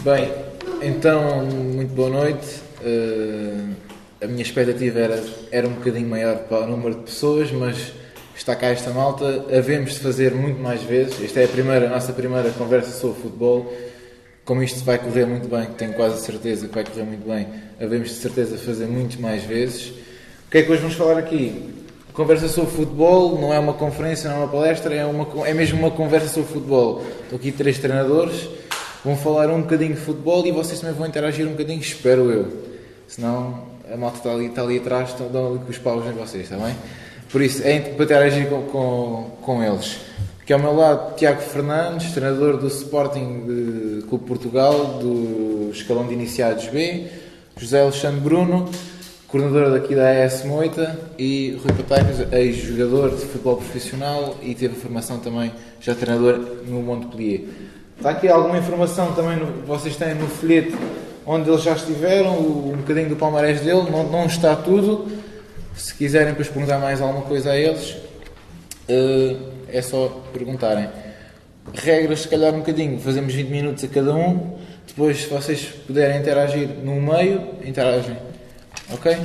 Bem, então, muito boa noite. A minha expectativa era um bocadinho maior para o número de pessoas, mas está cá esta malta. Havemos de fazer muito mais vezes. Esta é a nossa primeira conversa sobre futebol. Como isto vai correr muito bem, tenho quase a certeza que vai correr muito bem, havemos de certeza fazer muito mais vezes. O que é que hoje vamos falar aqui? Conversa sobre futebol, não é uma conferência, não é uma palestra, é mesmo uma conversa sobre futebol. Estou aqui 3 treinadores, vão falar um bocadinho de futebol e vocês também vão interagir um bocadinho, espero eu. Senão a malta está ali atrás, dão ali com os paus em vocês, está bem? Por isso, é para interagir com eles. Aqui ao meu lado, Tiago Fernandes, treinador do Sporting de Clube Portugal, do escalão de iniciados B, José Alexandre Bruno, coordenador daqui da AS Moita, e Rui Patacas, ex-jogador de futebol profissional e teve formação também, já treinador no Montpellier. Está aqui alguma informação também, vocês têm no folheto onde eles já estiveram, um bocadinho do palmarés dele, não está tudo. Se quiserem depois perguntar mais alguma coisa a eles, é só perguntarem. Regras, se calhar um bocadinho, fazemos 20 minutos a cada um, depois se vocês puderem interagir no meio, interagem. Ok?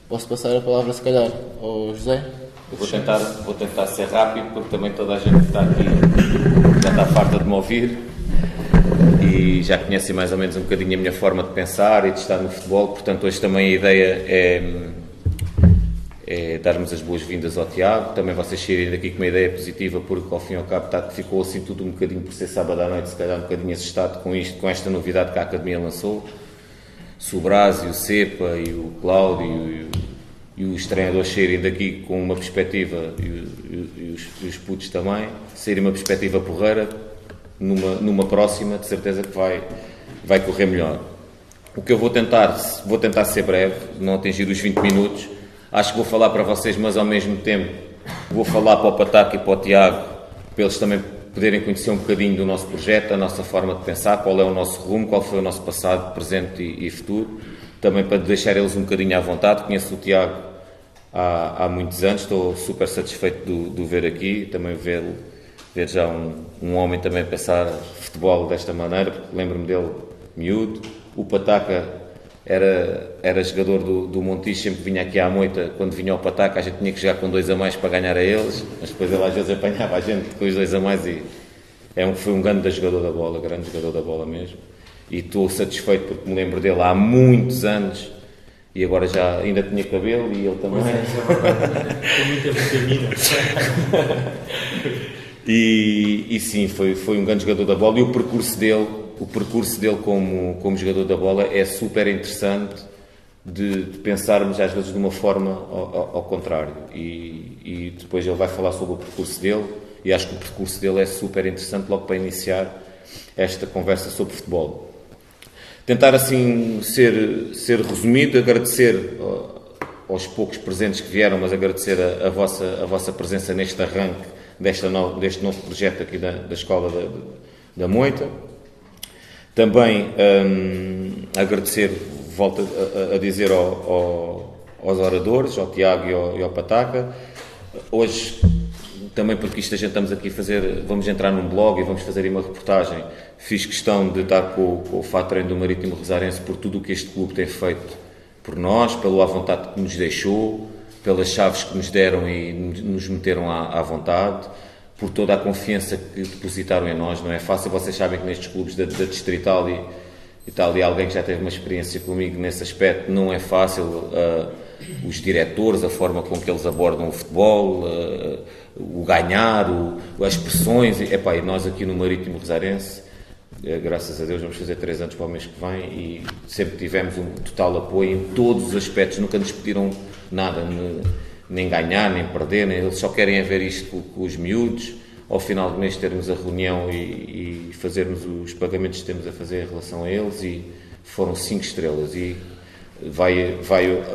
Posso passar a palavra se calhar ao José? Vou tentar ser rápido, porque também toda a gente que está aqui já está farta de me ouvir e já conhecem mais ou menos um bocadinho a minha forma de pensar e de estar no futebol, portanto hoje também a ideia é darmos as boas-vindas ao Tiago, também vocês saírem daqui com uma ideia positiva, porque ao fim e ao cabo ficou assim tudo um bocadinho por ser sábado à noite, se calhar um bocadinho assustado com esta novidade que a Academia lançou. Se o Brás e o Cepa e o Cláudio e os treinadores saírem daqui com uma perspectiva e os putos também, saírem uma perspectiva porreira, numa próxima, de certeza que vai correr melhor. O que eu vou tentar ser breve, não atingir os 20 minutos. Acho que vou falar para vocês, mas ao mesmo tempo vou falar para o Pataca e para o Tiago, para eles também poderem conhecer um bocadinho do nosso projeto, a nossa forma de pensar, qual é o nosso rumo, qual foi o nosso passado, presente e futuro. Também para deixar eles um bocadinho à vontade. Conheço o Tiago há muitos anos, estou super satisfeito de o ver aqui, também ver já um homem também a pensar futebol desta maneira, porque lembro-me dele miúdo. O Pataca era jogador do Montijo, sempre vinha aqui à Moita, quando vinha ao Pataca a gente tinha que jogar com 2 a mais para ganhar a eles, mas depois ele às vezes apanhava a gente com os 2 a mais e foi um grande jogador da bola mesmo, e estou satisfeito porque me lembro dele há muitos anos e agora já ainda tinha cabelo e ele também. Com muita vitamina. E sim, foi um grande jogador da bola, e o percurso dele como jogador da bola é super interessante de pensarmos às vezes de uma forma ao contrário, e depois ele vai falar sobre o percurso dele, e acho que o percurso dele é super interessante logo para iniciar esta conversa sobre futebol. Tentar assim ser resumido, agradecer aos poucos presentes que vieram, mas agradecer a vossa presença neste arranque deste novo projeto aqui da Escola da Moita. Também agradecer, volto a dizer aos oradores, ao Tiago e ao Pataca. Hoje, também porque isto a gente estamos aqui a fazer, vamos entrar num blog e vamos fazer aí uma reportagem, fiz questão de estar com o fato treino do Marítimo Rosarense por tudo o que este clube tem feito por nós, pela vontade que nos deixou, pelas chaves que nos deram e nos meteram à vontade, por toda a confiança que depositaram em nós. Não é fácil, vocês sabem que nestes clubes da Distrital e está ali alguém que já teve uma experiência comigo nesse aspecto, não é fácil. Os diretores, a forma com que eles abordam o futebol, o ganhar, as pressões, e nós aqui no Marítimo Rosarense, graças a Deus vamos fazer 3 anos para o mês que vem e sempre tivemos um total apoio em todos os aspectos, nunca nos pediram nada, nem ganhar, nem perder, eles só querem ver isto com os miúdos, ao final do mês termos a reunião e fazermos os pagamentos que temos a fazer em relação a eles, e foram 5 estrelas, e vai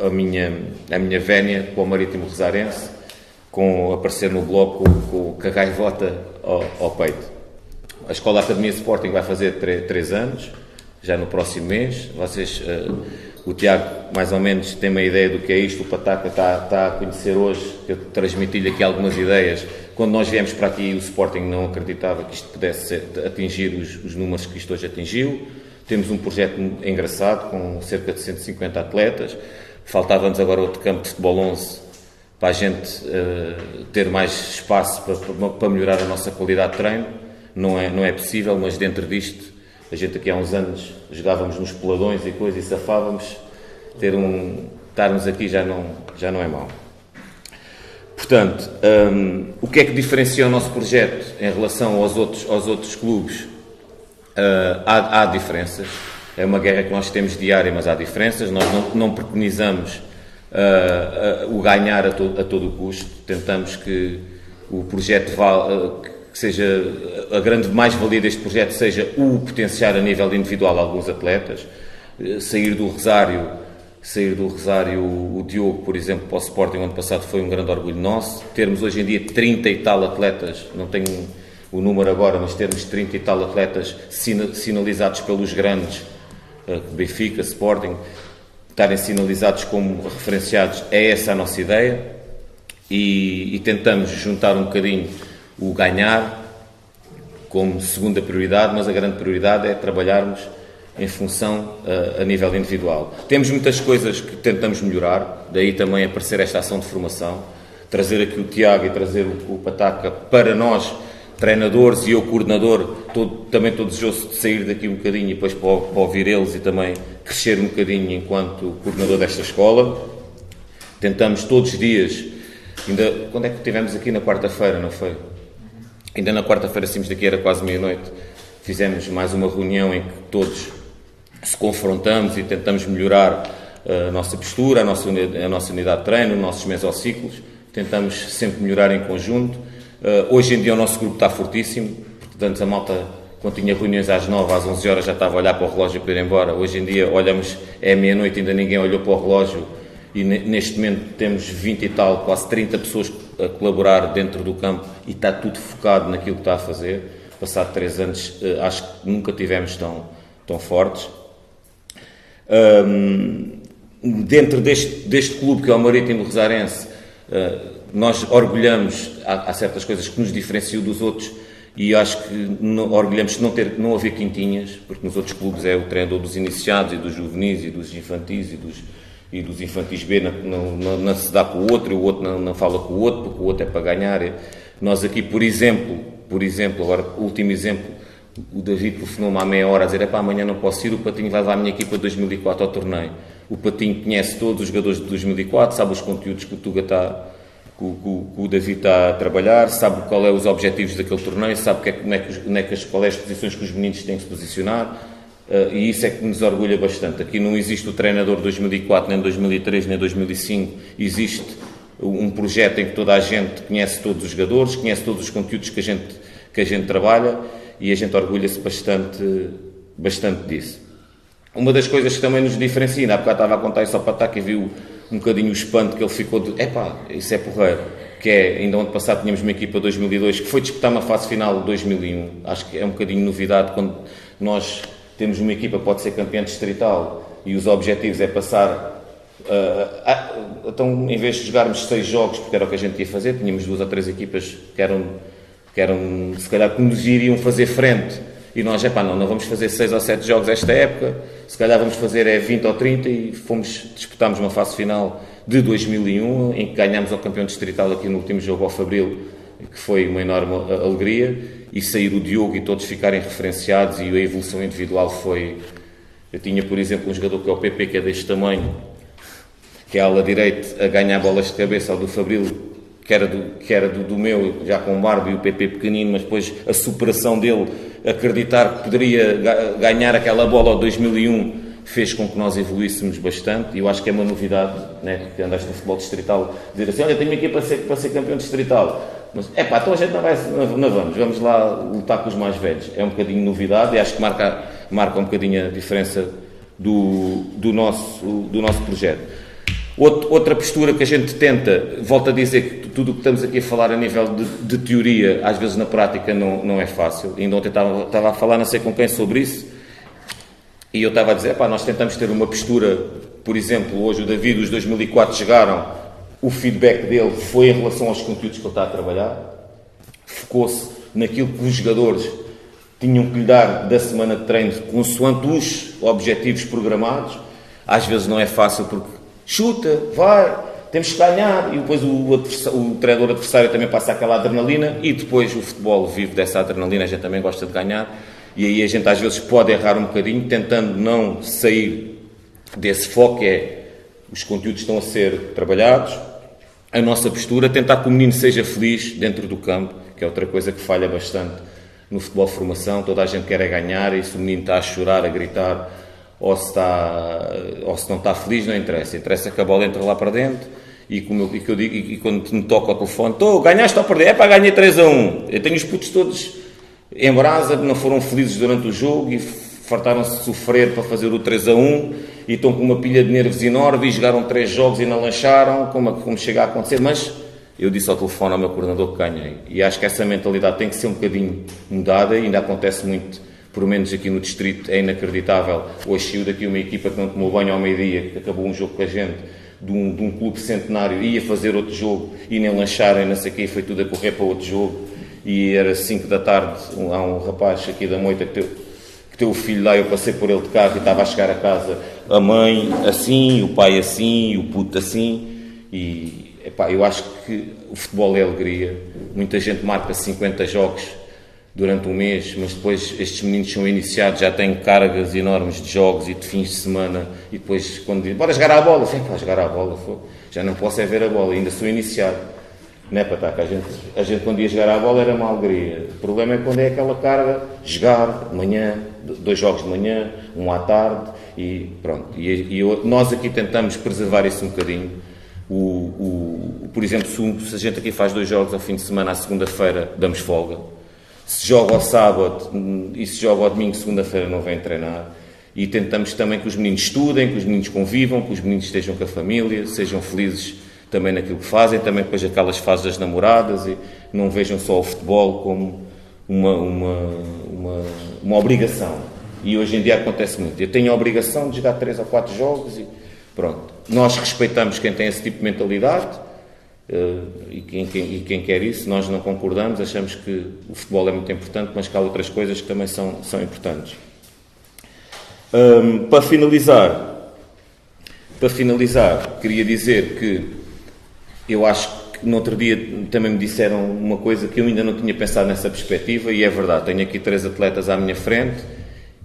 a minha vénia com o Marítimo Rosarense, com aparecer no blog com a gaivota ao peito. A Escola Academia Sporting vai fazer 3 anos, já no próximo mês. Vocês, o Tiago mais ou menos tem uma ideia do que é isto, o Pataca está a conhecer hoje, eu transmiti-lhe aqui algumas ideias. Quando nós viemos para aqui, o Sporting não acreditava que isto pudesse atingir os números que isto hoje atingiu. Temos um projeto engraçado, com cerca de 150 atletas. Faltava-nos agora outro campo de futebol 11 para a gente ter mais espaço para melhorar a nossa qualidade de treino. Não é possível, mas dentro disto, a gente aqui há uns anos jogávamos nos peladões e coisas e safávamos. Estarmos aqui já não é mau. Portanto, o que é que diferencia o nosso projeto em relação aos outros clubes? Há diferenças. É uma guerra que nós temos diária, mas há diferenças. Nós não preconizamos o ganhar a todo o custo. Tentamos que o projeto que seja a grande mais-valia deste projeto seja o potenciar a nível individual alguns atletas. Sair do Rosário, o Diogo, por exemplo, para o Sporting ano passado foi um grande orgulho nosso. Termos hoje em dia 30 e tal atletas, não tenho o número agora, mas termos 30 e tal atletas sinalizados pelos grandes, Benfica, Sporting, estarem sinalizados como referenciados, é essa a nossa ideia, e tentamos juntar um bocadinho o ganhar como segunda prioridade, mas a grande prioridade é trabalharmos em função a nível individual. Temos muitas coisas que tentamos melhorar, daí também aparecer esta ação de formação, trazer aqui o Tiago e trazer o Pataca para nós, treinadores, e eu, coordenador, também estou desejoso de sair daqui um bocadinho e depois para ouvir eles e também crescer um bocadinho enquanto coordenador desta escola. Tentamos todos os dias, quando é que estivemos aqui? Na quarta-feira, não foi? Ainda na quarta-feira saímos daqui, era quase meia-noite, fizemos mais uma reunião em que todos se confrontamos e tentamos melhorar a nossa postura, a nossa unidade de treino, os nossos mesociclos, tentamos sempre melhorar em conjunto. Hoje em dia o nosso grupo está fortíssimo, portanto a malta, quando tinha reuniões às 9, às 11 horas já estava a olhar para o relógio para ir embora. Hoje em dia olhamos, é meia-noite, ainda ninguém olhou para o relógio, e neste momento temos 20 e tal, quase 30 pessoas a colaborar dentro do campo e está tudo focado naquilo que está a fazer. Passado 3 anos, acho que nunca tivemos tão fortes. Dentro deste clube que é o Marítimo Rosarense, nós orgulhamos, há certas coisas que nos diferenciam dos outros, e acho que orgulhamos de não haver quintinhas, porque nos outros clubes é o treinador dos iniciados e dos juvenis e dos infantis e dos infantis B não se dá com o outro não fala com o outro, porque o outro é para ganhar. Nós aqui, por exemplo, agora o último exemplo, o David telefonou-me há meia hora a dizer: amanhã não posso ir, o Patinho vai levar a minha equipa de 2004 ao torneio. O Patinho conhece todos os jogadores de 2004, sabe os conteúdos que o David está a trabalhar, sabe qual é os objetivos daquele torneio, sabe qual é as posições que os meninos têm que se posicionar, e isso é que nos orgulha bastante. Aqui não existe o treinador de 2004, nem 2003, nem 2005, existe um projeto em que toda a gente conhece todos os jogadores, conhece todos os conteúdos que a gente trabalha, e a gente orgulha-se bastante disso. Uma das coisas que também nos diferencia, há bocado estava a contar isso ao Pataca e viu um bocadinho o espanto que ele ficou de isso é porreiro, que é, ainda ano passado tínhamos uma equipa de 2002 que foi disputar uma fase final de 2001, acho que é um bocadinho novidade quando nós temos uma equipa que pode ser campeã distrital e os objetivos é passar, então em vez de jogarmos 6 jogos, porque era o que a gente ia fazer, tínhamos 2 ou 3 equipas que eram se calhar que nos iriam fazer frente, e nós, não vamos fazer 6 ou 7 jogos esta época, se calhar vamos fazer 20 ou 30, e disputámos uma fase final de 2001, em que ganhámos ao campeão distrital aqui no último jogo ao Fabril, que foi uma enorme alegria, e sair o Diogo e todos ficarem referenciados, e a evolução individual foi... Eu tinha, por exemplo, um jogador que é o PP, que é deste tamanho, que é a ala direita, a ganhar bolas de cabeça ao do Fabril, que era do meu, já com o Barbo e o PP pequenino, mas depois a superação dele, acreditar que poderia ganhar aquela bola ao 2001, fez com que nós evoluíssemos bastante, e eu acho que é uma novidade, né, que andaste no futebol distrital, dizer assim: olha, tenho aqui para ser campeão distrital, mas então a gente não vamos lá lutar com os mais velhos. É um bocadinho novidade, e acho que marca um bocadinho a diferença do nosso projeto. Outra postura que a gente tenta, volto a dizer que tudo o que estamos aqui a falar a nível de teoria, às vezes na prática não é fácil. Ainda ontem estava a falar não sei com quem sobre isso, e eu estava a dizer, nós tentamos ter uma postura, por exemplo, hoje o David, os 2004 chegaram, o feedback dele foi em relação aos conteúdos que ele está a trabalhar, focou-se naquilo que os jogadores tinham que lhe dar da semana de treino consoante os objetivos programados. Às vezes não é fácil porque chuta, vai, temos que ganhar, e depois o treinador adversário também passa aquela adrenalina, e depois o futebol vive dessa adrenalina, a gente também gosta de ganhar, e aí a gente às vezes pode errar um bocadinho, tentando não sair desse foco, que é os conteúdos estão a ser trabalhados, a nossa postura, tentar que o menino seja feliz dentro do campo, que é outra coisa que falha bastante no futebol de formação. Toda a gente quer é ganhar, e se o menino está a chorar, a gritar, ou se não está feliz, não interessa. Interessa que a bola entre lá para dentro, e quando me toca o telefone, ganhaste ou perder? Ganhei 3-1. Eu tenho os putos todos em brasa, que não foram felizes durante o jogo e fartaram-se de sofrer para fazer o 3-1, e estão com uma pilha de nervos enorme, e jogaram 3 jogos e não lancharam, como chega a acontecer. Mas eu disse ao telefone ao meu coordenador que ganhei, e acho que essa mentalidade tem que ser um bocadinho mudada, e ainda acontece muito, por menos aqui no distrito, é inacreditável. Hoje saiu daqui uma equipa que não tomou banho ao meio-dia, que acabou um jogo com a gente, de um clube centenário, ia fazer outro jogo, e nem lancharam, não sei o quê, foi tudo a correr para outro jogo, e era 5 da tarde, há um rapaz aqui da Moita que teve o filho lá, eu passei por ele de carro e estava a chegar a casa, a mãe assim, o pai assim, o puto assim, e eu acho que o futebol é alegria. Muita gente marca 50 jogos durante um mês, mas depois estes meninos são iniciados, já têm cargas enormes de jogos e de fins de semana, e depois quando dizem, bora jogar à bola, jogar à bola, já não posso é ver a bola, ainda sou iniciado. Não é, Pataca? A gente quando ia jogar à bola era uma alegria. O problema é quando é aquela carga, jogar de manhã, 2 jogos de manhã, 1 à tarde, e pronto. Nós aqui tentamos preservar isso um bocadinho. Por exemplo, se a gente aqui faz 2 jogos ao fim de semana, à segunda-feira damos folga. Se joga ao sábado e se joga ao domingo, segunda-feira não vem treinar. E tentamos também que os meninos estudem, que os meninos convivam, que os meninos estejam com a família, sejam felizes também naquilo que fazem, também depois aquelas fases das namoradas, e não vejam só o futebol como uma obrigação. E hoje em dia acontece muito. Eu tenho a obrigação de jogar 3 ou 4 jogos e pronto. Nós respeitamos quem tem esse tipo de mentalidade, e quem quer isso. Nós não concordamos, achamos que o futebol é muito importante, mas que há outras coisas que também são importantes. Para finalizar, queria dizer que eu acho que no outro dia também me disseram uma coisa que eu ainda não tinha pensado nessa perspectiva, e é verdade. Tenho aqui 3 atletas à minha frente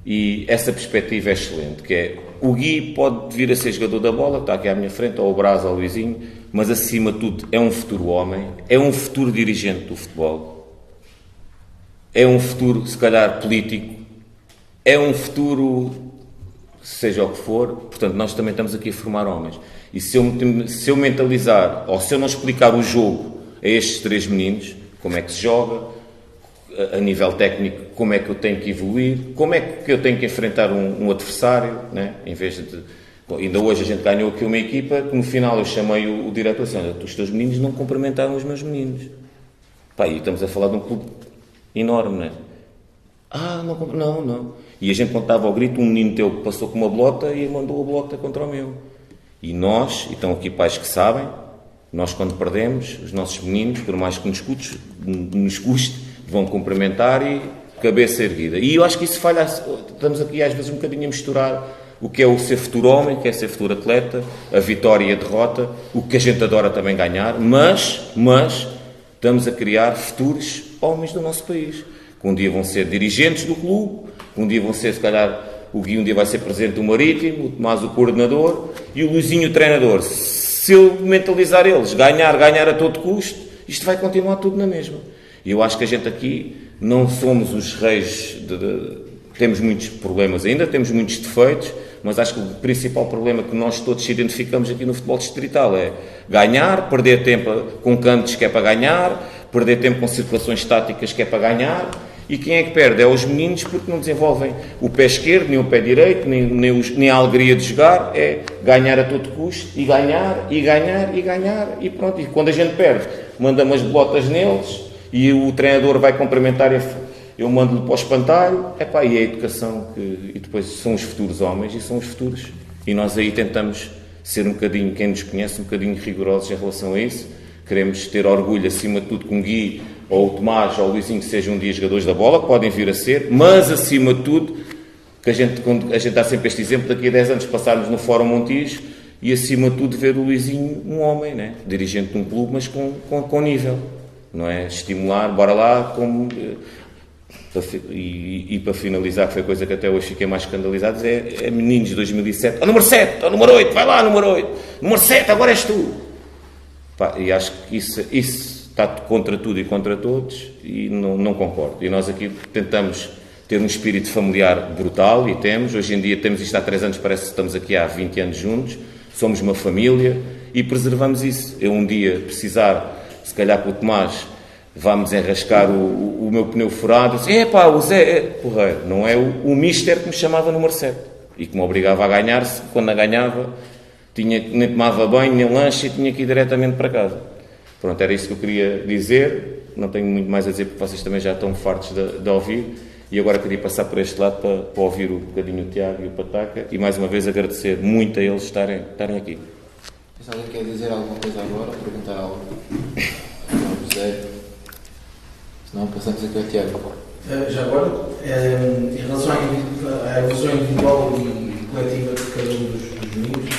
e essa perspectiva é excelente, que é o Gui pode vir a ser jogador da bola, está aqui à minha frente, ou o Brás, ou o Luizinho, mas acima de tudo é um futuro homem, é um futuro dirigente do futebol, é um futuro, se calhar, político, é um futuro, seja o que for. Portanto, nós também estamos aqui a formar homens. E se eu mentalizar, ou se eu não explicar o jogo a estes 3 meninos, como é que se joga, a nível técnico, como é que eu tenho que evoluir, como é que eu tenho que enfrentar um adversário, né? Em vez de... Ainda hoje a gente ganhou aqui uma equipa que no final eu chamei o diretor assim, olha, os teus meninos não cumprimentaram os meus meninos. E estamos a falar de um clube enorme, né? Não. E a gente contava ao grito, um menino teu que passou com uma bolota e mandou a bolota contra o meu. E nós, e estão aqui pais que sabem, nós quando perdemos, os nossos meninos, por mais que nos custe, vão cumprimentar e cabeça erguida. E eu acho que isso falha, estamos aqui às vezes um bocadinho a misturar o que é o ser futuro homem, o que é ser futuro atleta, a vitória e a derrota, o que a gente adora também ganhar, mas estamos a criar futuros homens do nosso país, que um dia vão ser dirigentes do clube, que um dia vão ser, se calhar, o Gui um dia vai ser presidente do Marítimo, o Tomás o coordenador e o Luizinho o treinador. Se eu mentalizar eles, ganhar a todo custo, isto vai continuar tudo na mesma. E eu acho que a gente aqui não somos os reis, temos muitos problemas ainda, temos muitos defeitos, mas acho que o principal problema que nós todos identificamos aqui no futebol distrital é ganhar, perder tempo com cantos que é para ganhar, perder tempo com circulações estáticas que é para ganhar. E quem é que perde? É os meninos, porque não desenvolvem o pé esquerdo, nem o pé direito, nem a alegria de jogar. É ganhar a todo custo, e ganhar, e pronto. E quando a gente perde, manda umas botas neles, e o treinador vai cumprimentar, eu mando-lhe para o espantalho. E é a educação, e depois são os futuros homens, e são os futuros. E nós aí tentamos ser um bocadinho, quem nos conhece, um bocadinho rigorosos em relação a isso. Queremos ter orgulho, acima de tudo, que um Gui ou o Tomás ou o Luizinho que sejam um dia jogadores da bola, podem vir a ser, mas acima de tudo, que a gente dá sempre este exemplo, daqui a 10 anos passarmos no Fórum Montijo e acima de tudo ver o Luizinho um homem, né? Dirigente de um clube, mas com nível, não é? Estimular, bora lá, e para finalizar, que foi a coisa que até hoje fiquei mais escandalizado, é meninos de 2007, número 7, número 8, vai lá, número 8, número 7, agora és tu. Pá, e acho que isso está contra tudo e contra todos e não concordo. E nós aqui tentamos ter um espírito familiar brutal e temos. Hoje em dia temos isto há 3 anos, parece que estamos aqui há 20 anos juntos. Somos uma família e preservamos isso. Eu um dia precisar, se calhar com o Tomás, vamos enrascar o meu pneu furado. Assim, o Zé, porreiro. Não é o mister que me chamava número 7 e que me obrigava a ganhar-se. Quando a ganhava, nem tomava banho, nem lanche e tinha que ir diretamente para casa. Pronto, era isso que eu queria dizer. Não tenho muito mais a dizer porque vocês também já estão fartos de ouvir. E agora queria passar por este lado para ouvir um bocadinho o Tiago e o Pataca e mais uma vez agradecer muito a eles estarem aqui. Se alguém quer dizer alguma coisa agora, perguntar algo ao José, senão passamos aqui ao Tiago. Já agora, em relação à evolução individual e coletiva de cada um dos meninos,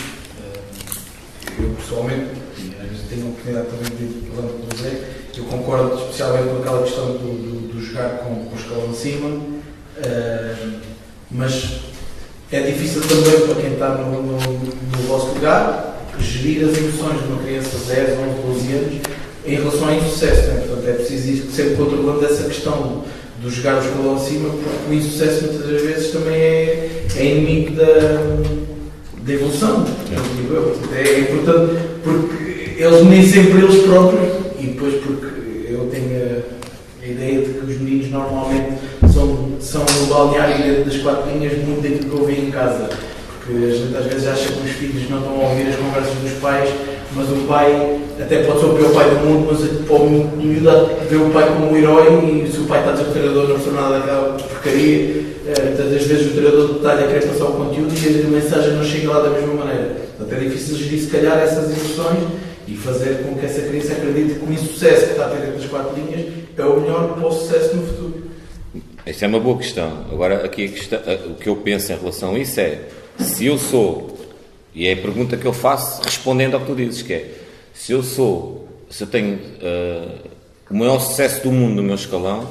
eu pessoalmente, às vezes tenho a oportunidade também de ir falando com o José, eu concordo especialmente com aquela questão do jogar com o escalão acima, mas é difícil também para quem está no vosso lugar gerir as emoções de uma criança de 10, 11, 12 anos em relação ao insucesso, né? Portanto, é preciso ir sempre controlando essa questão do jogar o escalão acima, porque o insucesso muitas das vezes também é inimigo da evolução. É importante porque eles nem sempre eles próprios, e depois porque eu tenho a ideia de que os meninos normalmente são no balneário dentro das 4 linhas muito daquilo que eu ouvi em casa, porque a gente às vezes acha que os filhos não estão a ouvir as conversas dos pais, mas o pai até pode ser o pior pai do mundo, mas para o miúdo vê o pai como um herói, e se o pai está a dizer que o treinador não percebe nada daquela porcaria, tantas vezes o treinador está-lhe a querer passar o conteúdo e a mensagem não chega lá da mesma maneira. Portanto, é difícil gerir se calhar essas emoções e fazer com que essa criança acredite que o insucesso que está a ter dentro das 4 linhas é o melhor para o sucesso no futuro. Essa é uma boa questão. Agora, aqui o que eu penso em relação a isso é, se eu sou, e é a pergunta que eu faço respondendo ao que tu dizes, que é, se eu tenho o maior sucesso do mundo no meu escalão,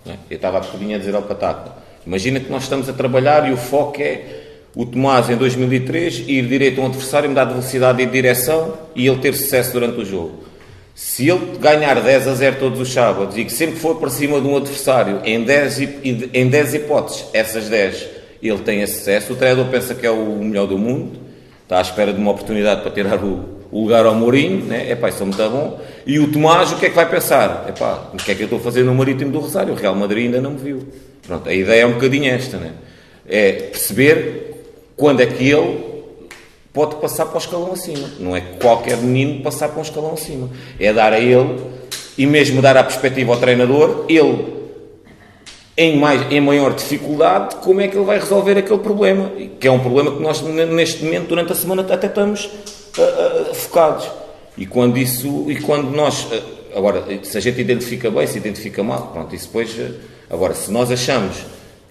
né? Eu estava há bocadinho a dizer ao Pataca, imagina que nós estamos a trabalhar e o foco é o Tomás em 2003 ir direito a um adversário, mudar de velocidade e de direção e ele ter sucesso durante o jogo. Se ele ganhar 10-0 todos os sábados e que sempre for para cima de um adversário em 10 hipóteses, essas 10 ele tem esse sucesso, o treinador pensa que é o melhor do mundo, está à espera de uma oportunidade para tirar o lugar ao Mourinho, né? Isso é muito bom. E o Tomás, o que é que vai pensar? O que é que eu estou a fazer no Marítimo do Rosário? O Real Madrid ainda não me viu. Pronto, a ideia é um bocadinho esta, né? É perceber quando é que ele pode passar para o escalão acima. Não é qualquer menino passar para um escalão acima. É dar a ele, e mesmo dar a perspectiva ao treinador, ele, em maior dificuldade, como é que ele vai resolver aquele problema. Que é um problema que nós, neste momento, durante a semana, até estamos focados. E quando nós... Agora, se a gente identifica bem, se identifica mal, pronto, isso depois... Agora, se nós achamos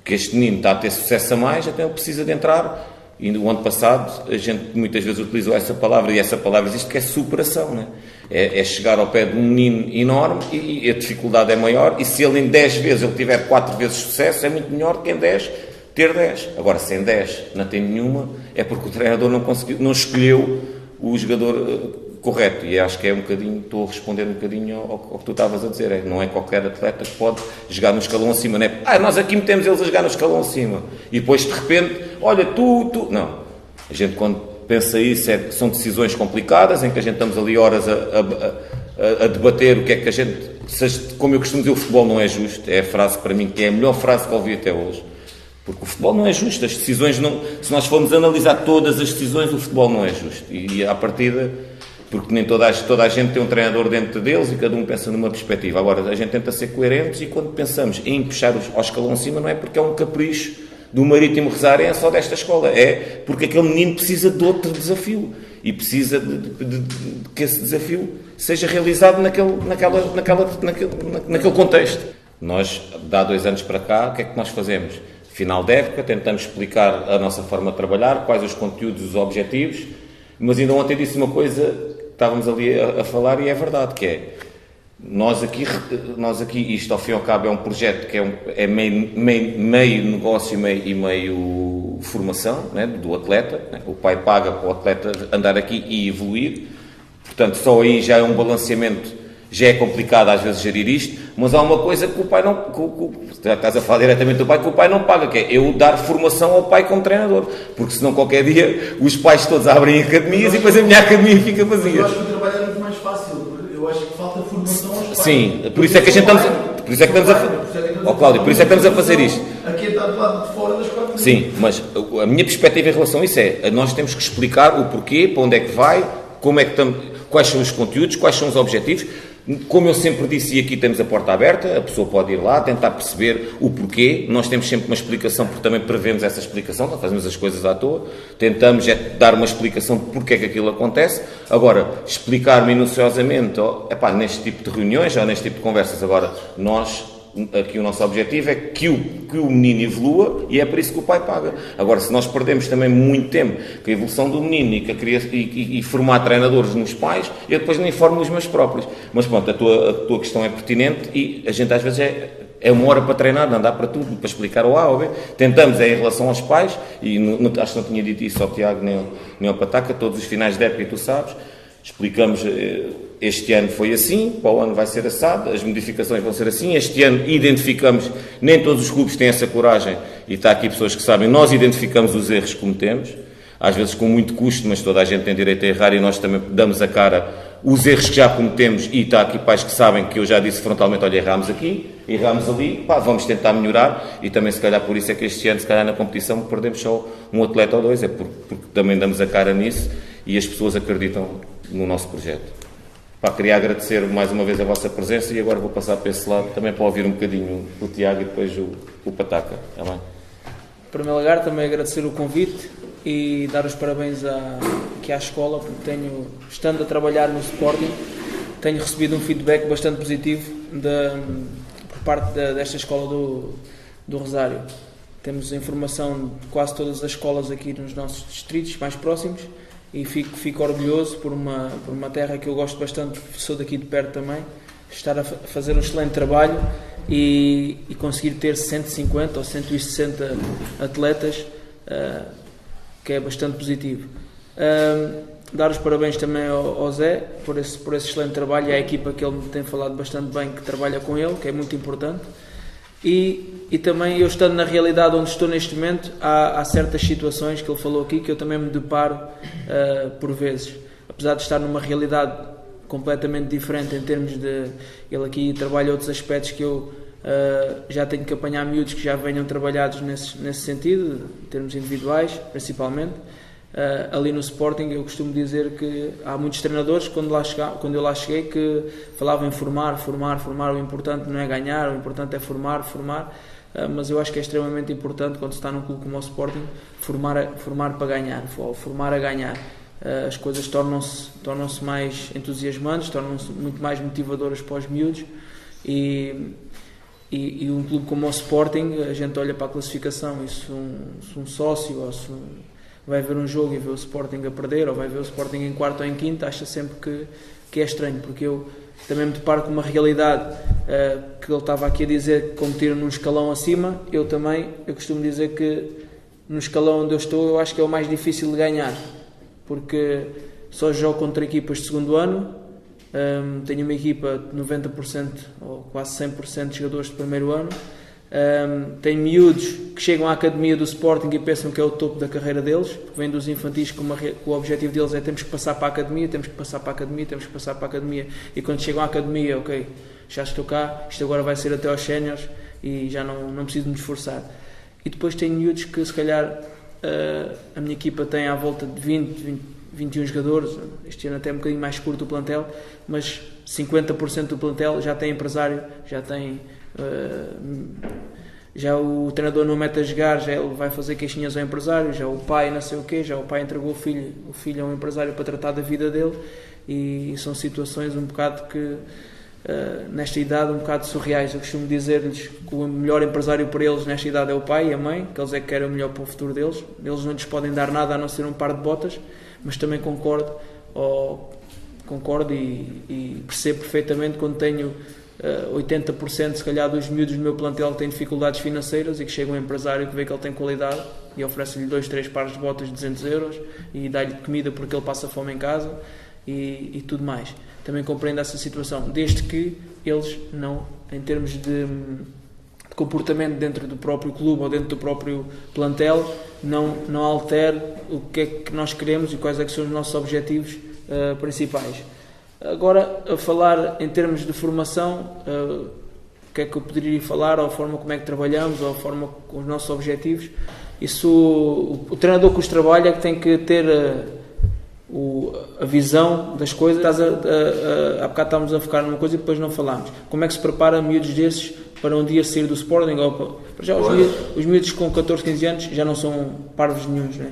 que este menino está a ter sucesso a mais, até ele precisa de entrar... E no ano passado, a gente muitas vezes utilizou essa palavra, e essa palavra existe, que é superação, né? É chegar ao pé de um menino enorme e a dificuldade é maior, e se ele em 10 vezes ele tiver 4 vezes sucesso, é muito melhor que em 10 ter 10. Agora, se em 10 não tem nenhuma, é porque o treinador não escolheu o jogador correto, e acho que é um bocadinho, estou a responder um bocadinho ao que tu estavas a dizer, não é qualquer atleta que pode jogar no escalão acima, não é? Nós aqui metemos eles a jogar no escalão acima, e depois de repente, olha, tu... Não, a gente quando pensa isso, são decisões complicadas, em que a gente estamos ali horas a debater o que é que a gente... Como eu costumo dizer, o futebol não é justo, é a frase para mim que é a melhor frase que ouvi até hoje, porque o futebol não é justo, as decisões não... Se nós formos analisar todas as decisões, o futebol não é justo, e à partida... Porque nem toda a gente tem um treinador dentro deles e cada um pensa numa perspectiva. Agora, a gente tenta ser coerentes e quando pensamos em puxar ao escalão acima não é porque é um capricho do Marítimo Rosarense ou desta escola. É porque aquele menino precisa de outro desafio e precisa de que esse desafio seja realizado naquele contexto. Nós, de há 2 anos para cá, o que é que nós fazemos? Final de época, tentamos explicar a nossa forma de trabalhar, quais os conteúdos, os objetivos, mas ainda ontem disse uma coisa que estávamos ali a falar e é verdade, que é nós aqui, isto ao fim e ao cabo é um projeto que é meio negócio e meio formação, né, do atleta, né? O pai paga para o atleta andar aqui e evoluir, portanto só aí já é um balanceamento, já é complicado às vezes gerir isto, mas há uma coisa que o pai não, estás a falar diretamente do pai, que o pai não paga, que é eu dar formação ao pai como treinador, porque senão qualquer dia os pais todos abrem academias e depois a minha academia fica vazia. Eu acho que o trabalho é muito mais fácil, eu acho que falta formação aos pais. Sim, por isso é que estamos a fazer isto. Aqui está do lado de fora das 4 Sim, mas a minha perspectiva em relação a isso é, nós temos que explicar o porquê, para onde é que vai, como é que estamos, quais são os conteúdos, quais são os objetivos. Como eu sempre disse, e aqui temos a porta aberta, a pessoa pode ir lá, tentar perceber o porquê. Nós temos sempre uma explicação, porque também prevemos essa explicação, não fazemos as coisas à toa. Tentamos dar uma explicação de porque é que aquilo acontece. Agora, explicar minuciosamente, neste tipo de reuniões ou neste tipo de conversas, agora, aqui o nosso objetivo é que o menino evolua e é por isso que o pai paga. Agora, se nós perdemos também muito tempo com a evolução do menino e, e formar treinadores nos pais, eu depois nem formo os meus próprios. Mas pronto, a tua questão é pertinente e a gente às vezes é 1 hora para treinar, não dá para tudo, para explicar o A ou B. Tentamos em relação aos pais, e acho que não tinha dito isso ao Tiago nem ao Pataca, todos os finais de época, e tu sabes, explicamos, este ano foi assim, para o ano vai ser assado, as modificações vão ser assim, este ano identificamos, nem todos os clubes têm essa coragem, e está aqui pessoas que sabem, nós identificamos os erros que cometemos, às vezes com muito custo, mas toda a gente tem direito a errar e nós também damos a cara os erros que já cometemos, e está aqui pais que sabem que eu já disse frontalmente, olha, erramos aqui, erramos ali, vamos tentar melhorar, e também se calhar por isso é que este ano, se calhar na competição, perdemos só um atleta ou 2, é porque também damos a cara nisso, e as pessoas acreditam no nosso projeto. Queria agradecer mais uma vez a vossa presença e agora vou passar para esse lado também para ouvir um bocadinho o Tiago e depois o Pataca. Está bem? Em primeiro lugar, também agradecer o convite e dar os parabéns aqui à escola, porque estando a trabalhar no Sporting, tenho recebido um feedback bastante positivo por parte desta escola do Rosário. Temos informação de quase todas as escolas aqui nos nossos distritos mais próximos, e fico orgulhoso por uma terra que eu gosto bastante, sou daqui de perto também, estar a fazer um excelente trabalho e conseguir ter 150 ou 160 atletas, que é bastante positivo. Dar os parabéns também ao Zé por esse excelente trabalho e à equipa que ele me tem falado bastante bem, que trabalha com ele, que é muito importante. E também eu estando na realidade onde estou neste momento, há certas situações que ele falou aqui que eu também me deparo por vezes, apesar de estar numa realidade completamente diferente em termos de... Ele aqui trabalha outros aspectos que eu já tenho que apanhar miúdos que já venham trabalhados nesse sentido, em termos individuais principalmente. Ali no Sporting eu costumo dizer que há muitos treinadores quando eu lá cheguei que falavam em formar, o importante não é ganhar, o importante é formar, mas eu acho que é extremamente importante quando se está num clube como o Sporting formar para ganhar, ou formar a ganhar. As coisas tornam-se mais entusiasmantes, tornam-se muito mais motivadoras para os miúdos e um clube como o Sporting, a gente olha para a classificação e se um sócio ou se vai ver um jogo e vê o Sporting a perder, ou vai ver o Sporting em quarto ou em quinto, acha sempre que é estranho, porque eu também me deparo com uma realidade que ele estava aqui a dizer que competiram num escalão acima, eu costumo dizer que no escalão onde eu estou, eu acho que é o mais difícil de ganhar, porque só jogo contra equipas de segundo ano, tenho uma equipa de 90% ou quase 100% de jogadores de primeiro ano, tenho miúdos que chegam à academia do Sporting e pensam que é o topo da carreira deles, porque vêm dos infantis com o objetivo deles é temos que passar para a academia, e quando chegam à academia, ok, já estou cá, isto agora vai ser até aos séniores e já não preciso me esforçar. E depois tenho miúdos que se calhar a minha equipa tem à volta de 21 jogadores, este ano até é um bocadinho mais curto o plantel, mas 50% do plantel já tem empresário, já tem já o treinador não mete a jogar, já ele vai fazer queixinhas ao empresário, já o pai não sei o quê, já o pai entregou o filho a um empresário para tratar da vida dele, e são situações um bocado que, nesta idade, um bocado surreais. Eu costumo dizer-lhes que o melhor empresário para eles nesta idade é o pai e a mãe, que eles é que querem o melhor para o futuro deles. Eles não lhes podem dar nada a não ser um par de botas, mas também concordo e percebo perfeitamente quando tenho 80% se calhar dos miúdos do meu plantel que têm dificuldades financeiras e que chega um empresário que vê que ele tem qualidade e oferece-lhe 2-3 pares de botas de 200 euros e dá-lhe comida porque ele passa fome em casa e tudo mais. Também compreendo essa situação, desde que eles não, em termos de comportamento dentro do próprio clube ou dentro do próprio plantel, não altere o que é que nós queremos e quais é que são os nossos objetivos principais. Agora, a falar em termos de formação, o que é que eu poderia falar, ou a forma como é que trabalhamos, ou a forma com os nossos objetivos, isso o treinador que os trabalha tem que ter a visão das coisas. Há bocado estávamos a focar numa coisa e depois não falámos. Como é que se prepara miúdos desses para um dia sair do Sporting? Os miúdos com 14, 15 anos já não são parvos nenhuns, né?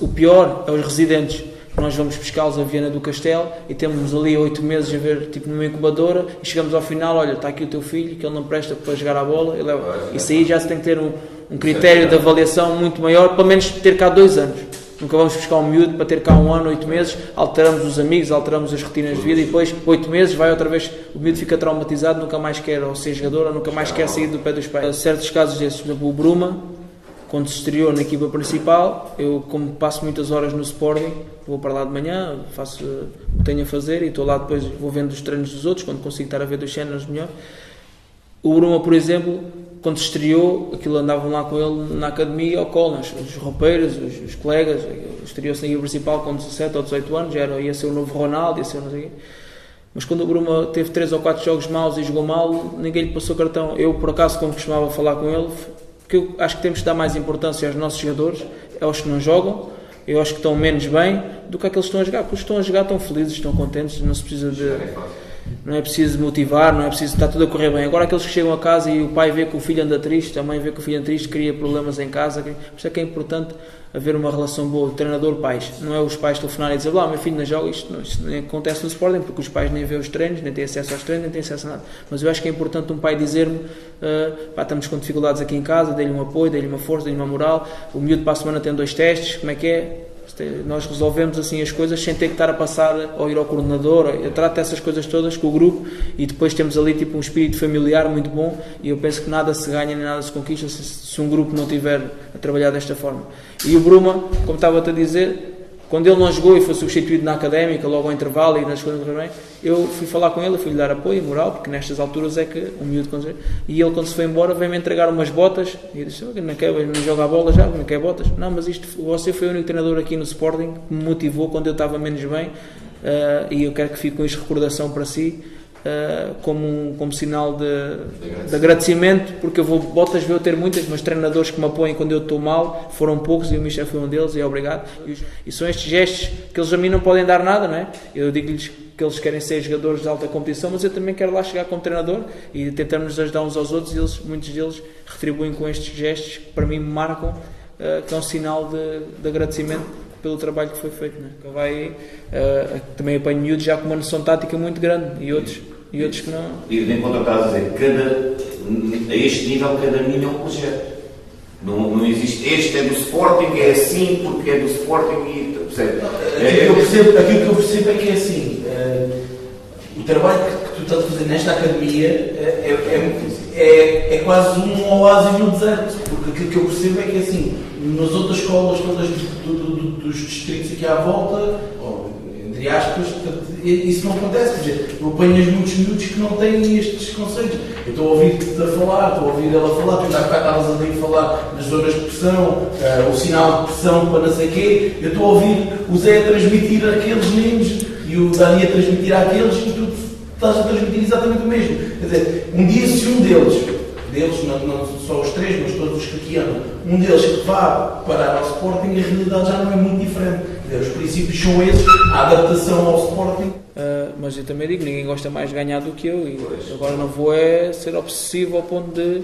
O pior é os residentes. Nós vamos pescá-los a Viana do Castelo e temos ali 8 meses a ver tipo numa incubadora e chegamos ao final, olha, está aqui o teu filho que ele não presta para jogar a bola. Isso aí já se tem que ter um critério de avaliação muito maior, pelo menos ter cá 2 anos. Nunca vamos buscar um miúdo para ter cá 1 ano, 8 meses, alteramos os amigos, alteramos as rotinas de vida e depois 8 meses vai outra vez, o miúdo fica traumatizado, nunca mais quer ou ser jogador ou nunca mais quer sair do pé dos pais. Há certos casos desses, por exemplo o Bruma, quando se estreou na equipa principal, eu como passo muitas horas no Sporting, vou para lá de manhã, faço o que tenho a fazer e estou lá depois, vou vendo os treinos dos outros, quando consigo estar a ver dos cenas melhor. O Bruma, por exemplo, quando se estreou, aquilo andavam lá com ele na academia ao colo, os roupeiros, os colegas, estreou-se na equipa principal com 17 ou 18 anos, ia ser o novo Ronaldo, ia ser não sei o quê. Mas quando o Bruma teve 3 ou 4 jogos maus e jogou mal, ninguém lhe passou cartão. Eu, por acaso, como costumava falar com ele, que eu acho que temos que dar mais importância aos nossos jogadores, aos que não jogam, eu acho que estão menos bem do que aqueles que estão a jogar, porque os que estão a jogar estão felizes, estão contentes, não se precisa não é preciso motivar, não é preciso, está tudo a correr bem. Agora aqueles que chegam a casa e o pai vê que o filho anda triste, a mãe vê que o filho anda triste, cria problemas em casa, por isso é que é importante haver uma relação boa, treinador-pais, não é os pais telefonarem e dizer, meu filho não joga, isto nem acontece no Sporting, porque os pais nem vêem os treinos, nem têm acesso aos treinos, nem têm acesso a nada, mas eu acho que é importante um pai dizer-me, estamos com dificuldades aqui em casa, dei-lhe um apoio, dei-lhe uma força, dei-lhe uma moral, o miúdo para a semana tem 2 testes, como é que é? Nós resolvemos assim as coisas sem ter que estar a passar ou ir ao coordenador. Eu trato essas coisas todas com o grupo e depois temos ali tipo um espírito familiar muito bom e eu penso que nada se ganha nem nada se conquista se um grupo não estiver a trabalhar desta forma. E o Bruma, como estava-te a dizer, quando ele não jogou e foi substituído na Académica logo ao intervalo e nas coisas bem, eu fui falar com ele, fui-lhe dar apoio e moral, porque nestas alturas é que o miúdo e ele quando se foi embora veio-me entregar umas botas e eu disse, não joga a bola já, não quer botas? Não, mas você foi o único treinador aqui no Sporting que me motivou quando eu estava menos bem e eu quero que fique com isto recordação para si, como sinal de agradecimento, porque botas vou ter muitas, mas treinadores que me apoiam quando eu estou mal foram poucos e o Michel foi um deles e é obrigado. E são estes gestos que eles a mim não podem dar nada, não é? Eu digo-lhes que eles querem ser jogadores de alta competição, mas eu também quero lá chegar como treinador e tentamos ajudar uns aos outros e muitos deles retribuem com estes gestos que para mim me marcam, que é um sinal de agradecimento pelo trabalho que foi feito, não é? Também apanho miúdos já com uma noção tática muito grande e outros que não. E de encontro a dizer, a este nível cada menino é um projeto. Não existe, este é do Sporting, é assim porque é do Sporting e percebe? Aquilo que eu percebo é que é assim, o trabalho que tu estás a fazer nesta academia é quase um oásis no deserto, porque aquilo que eu percebo é que é assim, nas outras escolas todas dos distritos aqui à volta, entre aspas, isso não acontece, quer dizer, tu apanhas muitos miúdos que não têm estes conceitos. Eu estou a ouvir-te a falar, estou a ouvir ela falar, tu já estavas ali a falar das zonas de pressão, o sinal de pressão para não sei o quê, eu estou a ouvir o Zé a transmitir àqueles meninos e o Dani a transmitir àqueles e tu estás a transmitir exatamente o mesmo. Quer dizer, um dia se um deles não só os 3, mas todos os que aqui andam, um deles que vá parar ao Sporting, a realidade já não é muito diferente. Os princípios são esses, a adaptação ao Sporting. Mas eu também digo, ninguém gosta mais de ganhar do que eu e agora não vou ser obsessivo ao ponto de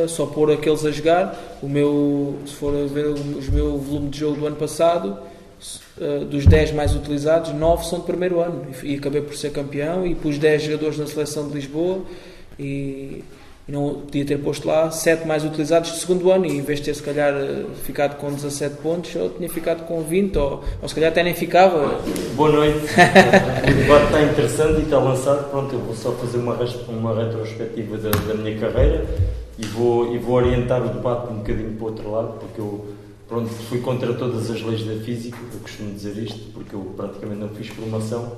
só pôr aqueles a jogar. Se for a ver o meu volume de jogo do ano passado, dos 10 mais utilizados, 9 são de primeiro ano, e acabei por ser campeão, e pus 10 jogadores na seleção de Lisboa, e não podia ter posto lá 7 mais utilizados de segundo ano, e em vez de ter se calhar ficado com 17 pontos, eu tinha ficado com 20, ou se calhar até nem ficava. Boa noite. O debate está interessante e está lançado. Pronto, eu vou só fazer uma retrospectiva da minha carreira e vou orientar o debate um bocadinho para o outro lado, porque eu fui contra todas as leis da física. Eu costumo dizer isto porque eu praticamente não fiz formação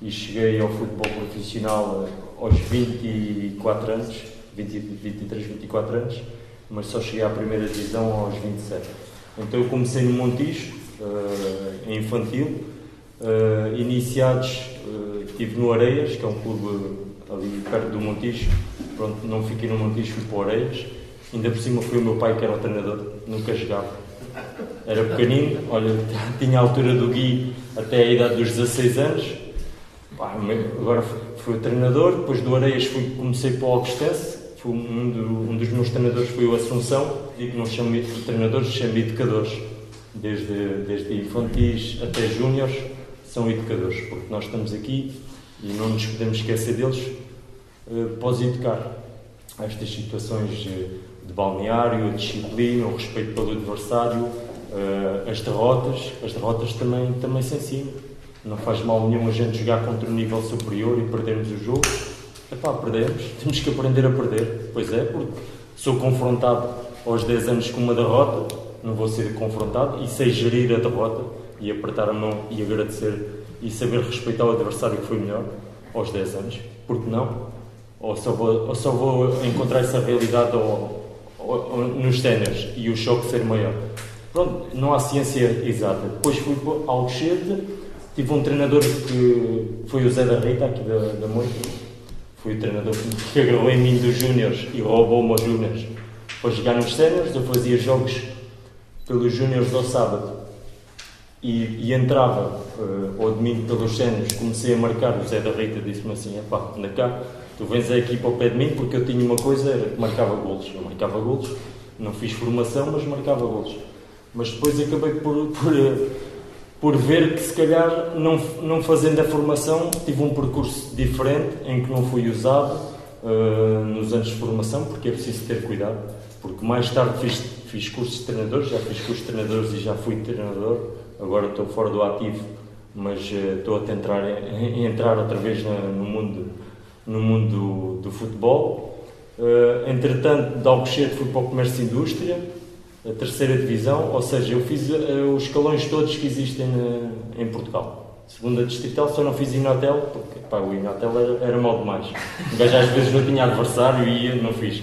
e cheguei ao futebol profissional aos 24 anos, 23, 24 anos, mas só cheguei à primeira divisão aos 27. Então eu comecei no Montijo, em infantil, iniciados, estive no Areias, que é um clube ali perto do Montijo. Pronto, não fiquei no Montijo, fui para o Areias. Ainda por cima foi o meu pai que era o treinador, nunca jogava. Era pequenino, olha, tinha a altura do Gui até a idade dos 16 anos. Agora fui o treinador, depois do Areias comecei para o Augustense. Um dos meus treinadores foi o Assunção, e que não chamo de treinadores, chamo de educadores. Desde infantis até júniores, são educadores, porque nós estamos aqui e não nos podemos esquecer deles para os educar. Estas situações de balneário, a disciplina, o respeito pelo adversário, as derrotas também se ensinam. Não faz mal nenhum a gente jogar contra um nível superior e perdermos o jogo. Perdemos, temos que aprender a perder. Pois é, porque sou confrontado aos 10 anos com uma derrota, não vou ser confrontado, e sei gerir a derrota e apertar a mão e agradecer e saber respeitar o adversário que foi melhor aos 10 anos, porque não? Ou só vou encontrar essa realidade nos ténis e o choque ser maior. Pronto, não há ciência exata. Depois fui para Alcochete, tive um treinador que foi o Zé da Rita, aqui da Moita. Foi o treinador que agarrou em mim dos júniores e roubou-me aos júniores para jogar nos séniores. Eu fazia jogos pelos júniores ao sábado e entrava ao domingo pelos séniores. Comecei a marcar. O Zé da Rita disse-me assim: anda cá, tu vens aqui para o pé de mim, porque eu tinha uma coisa, era que marcava golos. Eu marcava golos, não fiz formação, mas marcava golos. Mas depois acabei por ver que, se calhar, não fazendo a formação, tive um percurso diferente, em que não fui usado nos anos de formação, porque é preciso ter cuidado, porque mais tarde fiz cursos de treinadores, já fiz cursos de treinadores e já fui treinador. Agora estou fora do ativo, mas estou a tentar entrar outra vez no mundo do futebol. Entretanto, de Alcochete fui para o Comércio e Indústria, a terceira divisão, ou seja, eu fiz os escalões todos que existem em Portugal. Segunda distrital, só não fiz Inatel, porque o Inatel era mal demais. O gajo às vezes não tinha adversário e ia, não fiz.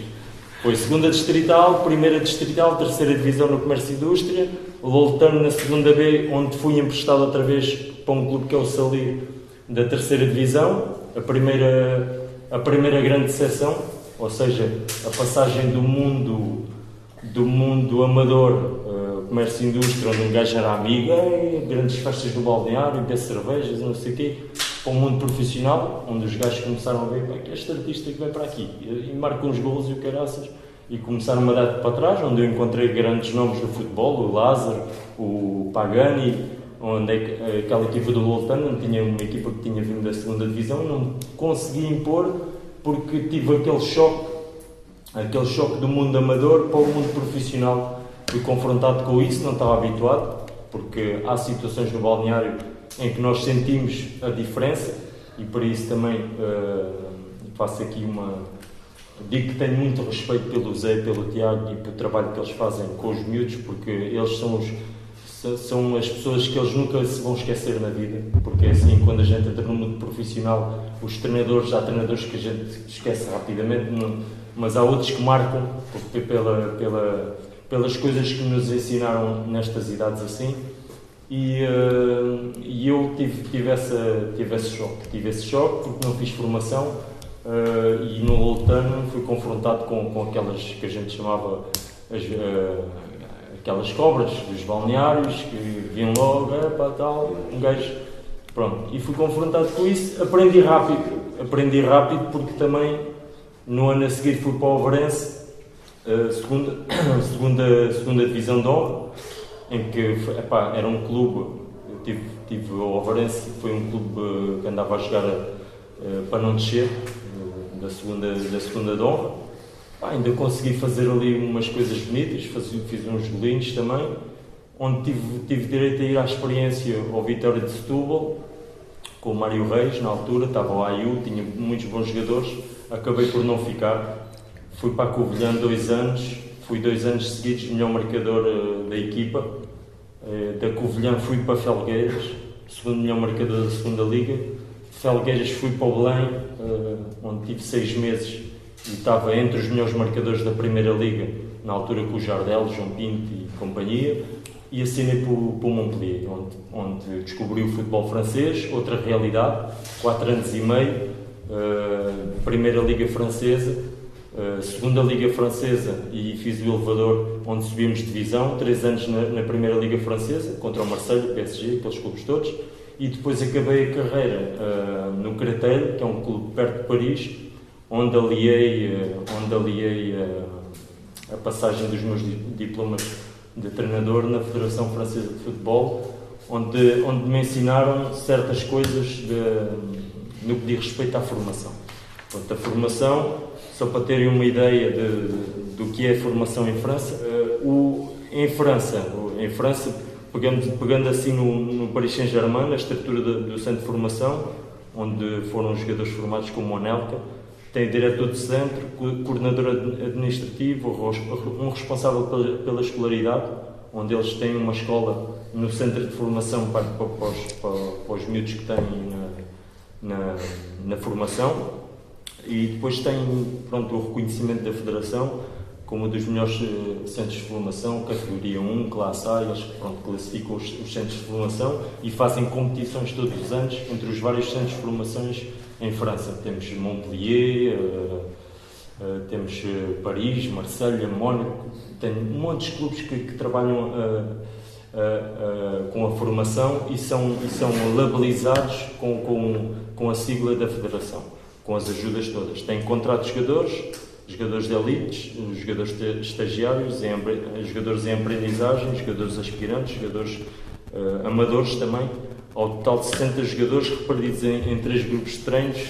Foi segunda distrital, primeira distrital, terceira divisão no Comércio e Indústria, Loltano na segunda B, onde fui emprestado outra vez para um clube que é o Salir, da terceira divisão, a primeira grande seção, ou seja, a passagem do mundo amador, comércio e indústria, onde um gajo era amigo, grandes festas do balneário, beber cervejas, não sei o quê, para o mundo profissional, onde os gajos começaram a ver que este artista que vem para aqui e marca uns golos e o caraças, e começaram a dar para trás, onde eu encontrei grandes nomes do futebol, o Lázaro, o Pagani, onde aquela equipa do Loltano, onde tinha uma equipa que tinha vindo da segunda divisão, não consegui impor, porque tive aquele choque do mundo amador para o mundo profissional. Fui confrontado com isso, não estava habituado, porque há situações no balneário em que nós sentimos a diferença, e por isso também faço aqui digo que tenho muito respeito pelo Zé, pelo Tiago e pelo trabalho que eles fazem com os miúdos, porque eles são as pessoas que eles nunca se vão esquecer na vida, porque é assim, quando a gente entra no mundo profissional, há treinadores que a gente esquece rapidamente, mas há outros que marcam pelas coisas que nos ensinaram nestas idades assim, e eu tive esse choque porque não fiz formação, e no Loltano fui confrontado com aquelas que a gente chamava aquelas cobras dos balneários que vinham logo, um gajo, pronto, e fui confrontado com isso. Aprendi rápido porque também no ano a seguir fui para o Overense segunda divisão de honra, em que era um clube, eu tive o Ovarense, foi um clube que andava a jogar para não descer, da segunda de honra. Ainda consegui fazer ali umas coisas bonitas, fiz uns golinhos também, onde tive direito a ir à experiência ao Vitória de Setúbal, com o Mário Reis, na altura, estava o AIU, tinha muitos bons jogadores, acabei por não ficar. Fui para a Covilhã 2 anos, fui 2 anos seguidos melhor marcador da equipa. Da Covilhã fui para Felgueiras, segundo melhor marcador da segunda liga. De Felgueiras fui para o Belém, onde tive 6 meses e estava entre os melhores marcadores da primeira liga, na altura com o Jardel, João Pinto e companhia. E assinei para o Montpellier, onde descobri o futebol francês, outra realidade, 4 anos e meio, primeira liga francesa, segunda liga francesa, e fiz o elevador onde subimos de divisão, 3 anos na primeira liga francesa, contra o Marseille, o PSG, aqueles clubes todos, e depois acabei a carreira no Créteil, que é um clube perto de Paris, onde aliei a passagem dos meus diplomas de treinador na Federação Francesa de Futebol, onde me ensinaram certas coisas no que diz respeito à formação. Portanto, a formação, só para terem uma ideia do que é a formação em França, em França pegando assim no Paris Saint-Germain, na estrutura do centro de formação, onde foram jogadores formados como o Anelka, tem diretor de centro, coordenador administrativo, um responsável pela escolaridade, onde eles têm uma escola no centro de formação para os miúdos que têm na formação, e depois tem o reconhecimento da Federação como um dos melhores centros de formação, categoria 1, classe A. Eles classificam os centros de formação e fazem competições todos os anos entre os vários centros de formações em França. Temos Montpellier, temos Paris, Marselha, Mónaco, tem um monte de clubes que trabalham com a formação e são labelizados com a sigla da Federação, com as ajudas todas. Tem contratos de jogadores de elites, jogadores estagiários, jogadores em aprendizagem, jogadores aspirantes, jogadores amadores também. Ao total de 60 jogadores repartidos em 3 grupos de treinos,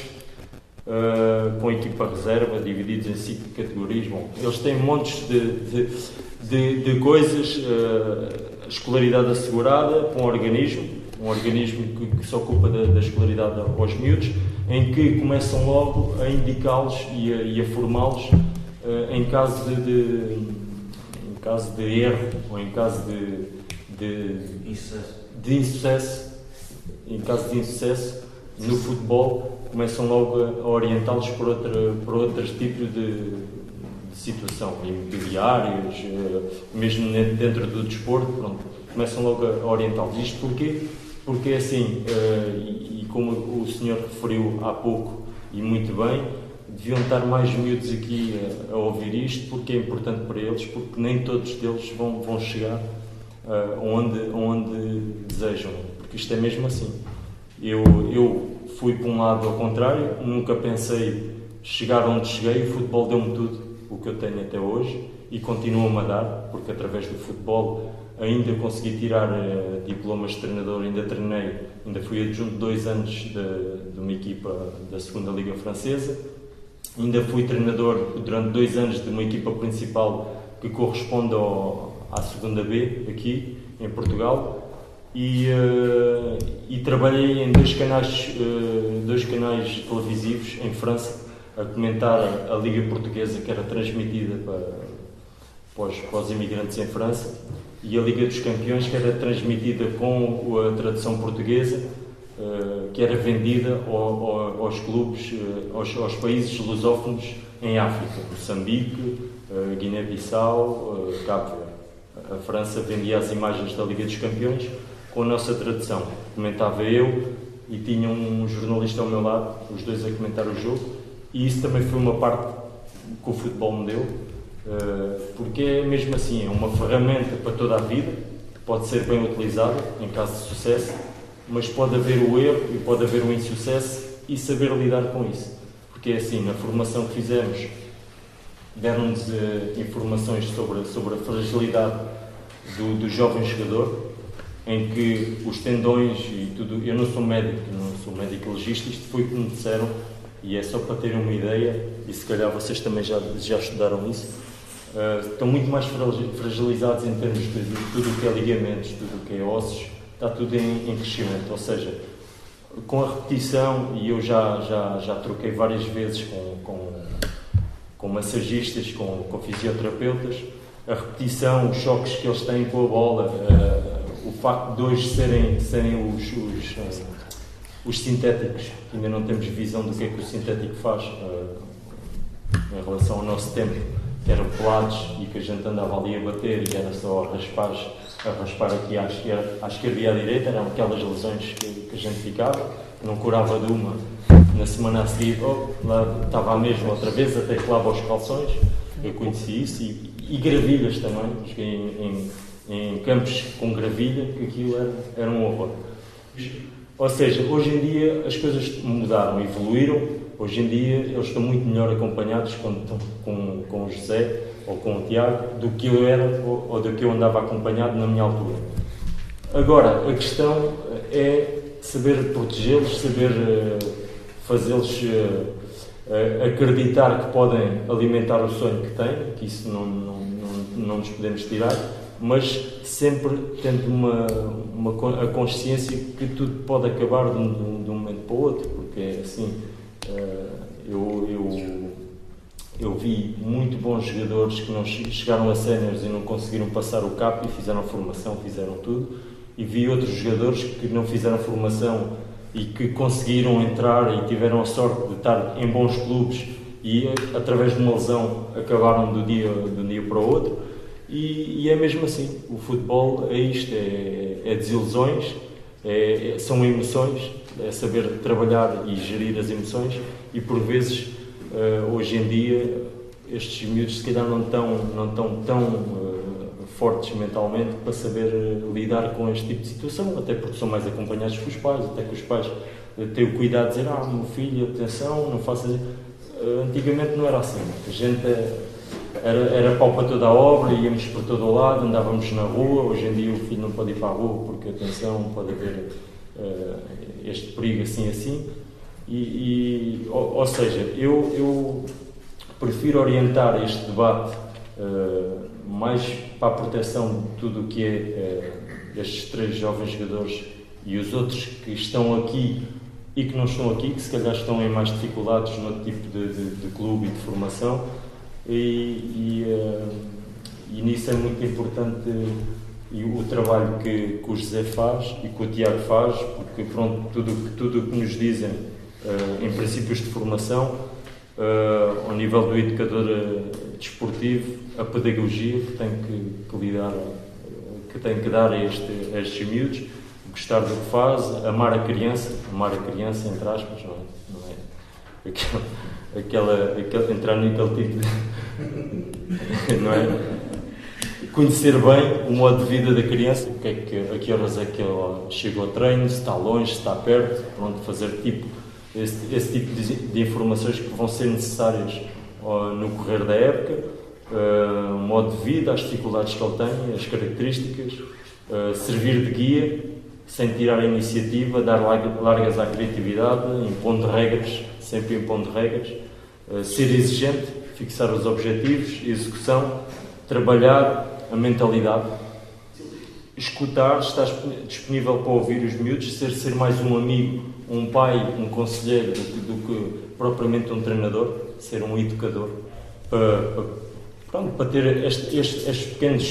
com equipa reserva, divididos em 5 categorias. Bom, eles têm montes de coisas, escolaridade assegurada, com um organismo que se ocupa da escolaridade aos miúdos, em que começam logo a indicá-los e a formá-los em caso de erro ou em caso de insucesso. Em caso de insucesso no futebol, começam logo a orientá-los para outros tipos de situação, imobiliários, mesmo dentro do desporto, começam logo a orientá-los. Isto porquê? Porque assim, e como o senhor referiu há pouco, e muito bem, deviam estar mais miúdos aqui a ouvir isto, porque é importante para eles, porque nem todos deles vão chegar onde desejam, porque isto é mesmo assim. Eu fui para um lado ao contrário, nunca pensei chegar onde cheguei. O futebol deu-me tudo o que eu tenho até hoje e continua-me a dar, porque através do futebol ainda consegui tirar diplomas de treinador, ainda fui adjunto 2 anos de uma equipa da segunda liga francesa, ainda fui treinador durante 2 anos de uma equipa principal que corresponde à segunda B aqui em Portugal, e trabalhei em 2 canais televisivos em França a comentar a Liga Portuguesa, que era transmitida para os imigrantes em França, e a Liga dos Campeões, que era transmitida com a tradução portuguesa, que era vendida aos clubes, aos países lusófonos em África, Moçambique, Guiné-Bissau, Cabo Verde. A França vendia as imagens da Liga dos Campeões com a nossa tradução. Comentava eu e tinha um jornalista ao meu lado, os dois a comentar o jogo, e isso também foi uma parte que o futebol me deu, porque é mesmo assim, é uma ferramenta para toda a vida, que pode ser bem utilizada em caso de sucesso, mas pode haver o erro e pode haver o insucesso, e saber lidar com isso. Porque é assim, na formação que fizemos deram-nos informações sobre a fragilidade do jovem jogador, em que os tendões e tudo, eu não sou médico legista, isto foi o que me disseram, e é só para terem uma ideia, e se calhar vocês também já estudaram isso, estão muito mais fragilizados em termos de tudo o que é ligamentos, tudo o que é ossos, está tudo em crescimento, ou seja, com a repetição, e eu já troquei várias vezes com massagistas, com fisioterapeutas, a repetição, os choques que eles têm com a bola, o facto de hoje serem os sintéticos, que ainda não temos visão do que é que o sintético faz em relação ao nosso tempo, que eram pelados e que a gente andava ali a bater e era só a raspar aqui à esquerda e à direita, eram aquelas lesões que a gente ficava, não curava de uma, na semana a seguir, lá estava a mesma outra vez, até que lava os calções, eu conheci isso, e gravilhas também, joguei em campos com gravilha, que aquilo era um horror. Ou seja, hoje em dia as coisas mudaram, evoluíram, hoje em dia eles estão muito melhor acompanhados quando estão com o José ou com o Tiago do que eu era ou do que eu andava acompanhado na minha altura. Agora, a questão é saber protegê-los, saber fazê-los acreditar que podem alimentar o sonho que têm, que isso não nos podemos tirar, mas sempre tendo a consciência que tudo pode acabar de um momento para o outro, porque assim, eu vi muito bons jogadores que não chegaram a séniores e não conseguiram passar o CAP e fizeram formação, fizeram tudo, e vi outros jogadores que não fizeram formação e que conseguiram entrar e tiveram a sorte de estar em bons clubes e através de uma lesão acabaram de um dia para o outro. E é mesmo assim, o futebol é isto, é desilusões, são emoções, é saber trabalhar e gerir as emoções, e por vezes, hoje em dia, estes miúdos se calhar não estão tão fortes mentalmente para saber lidar com este tipo de situação, até porque são mais acompanhados com os pais, até que os pais têm o cuidado de dizer, meu filho, atenção, não faças... Antigamente não era assim, a gente... Era pau para toda a obra, íamos por todo o lado, andávamos na rua. Hoje em dia o filho não pode ir para a rua porque, atenção, pode haver este perigo assim. Ou seja, eu prefiro orientar este debate mais para a proteção de tudo o que é estes 3 jovens jogadores e os outros que estão aqui e que não estão aqui, que se calhar estão em mais dificuldades no tipo de clube e de formação. E nisso é muito importante o trabalho que o José faz e que o Tiago faz, porque pronto, tudo o que nos dizem em princípios de formação, ao nível do educador desportivo, a pedagogia que tem que lidar, que tem que dar a estes miúdos, gostar do que faz, amar a criança entre aspas, não é? Entrar naquele tipo de... não é? Conhecer bem o modo de vida da criança, a que horas é que ela chega ao treino, se está longe, se está perto, pronto, fazer esse tipo de informações que vão ser necessárias no correr da época, o modo de vida, as dificuldades que ele tem, as características, servir de guia, sem tirar a iniciativa, dar largas à criatividade, sempre impondo regras, ser exigente, fixar os objetivos, execução, trabalhar a mentalidade, escutar, estar disponível para ouvir os miúdos, ser mais um amigo, um pai, um conselheiro do que propriamente um treinador, ser um educador, para ter estes pequenos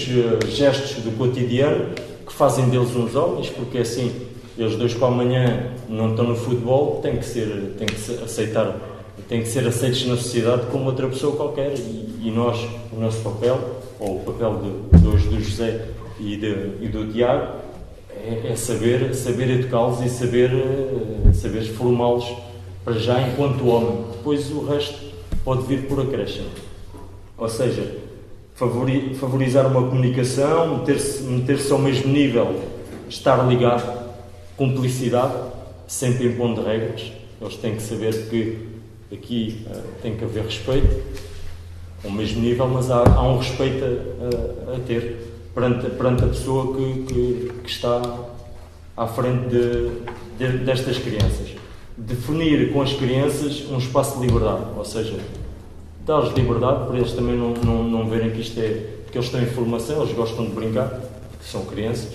gestos do cotidiano que fazem deles uns homens, porque assim, eles dois para amanhã não estão no futebol, têm que ser aceitos na sociedade como outra pessoa qualquer, e nós, o nosso papel, ou o papel do José e do Tiago, é saber educá-los e saber formá-los para já enquanto homem. Depois o resto pode vir por acréscimo. Ou seja, favorizar uma comunicação, meter-se ao mesmo nível, estar ligado, cumplicidade, sempre impondo regras. Eles têm que saber que aqui tem que haver respeito, ao mesmo nível, mas há um respeito a ter perante a pessoa que está à frente destas crianças. Definir com as crianças um espaço de liberdade, ou seja, dar-lhes liberdade para eles também não verem que isto é... Porque eles têm formação, eles gostam de brincar, são crianças,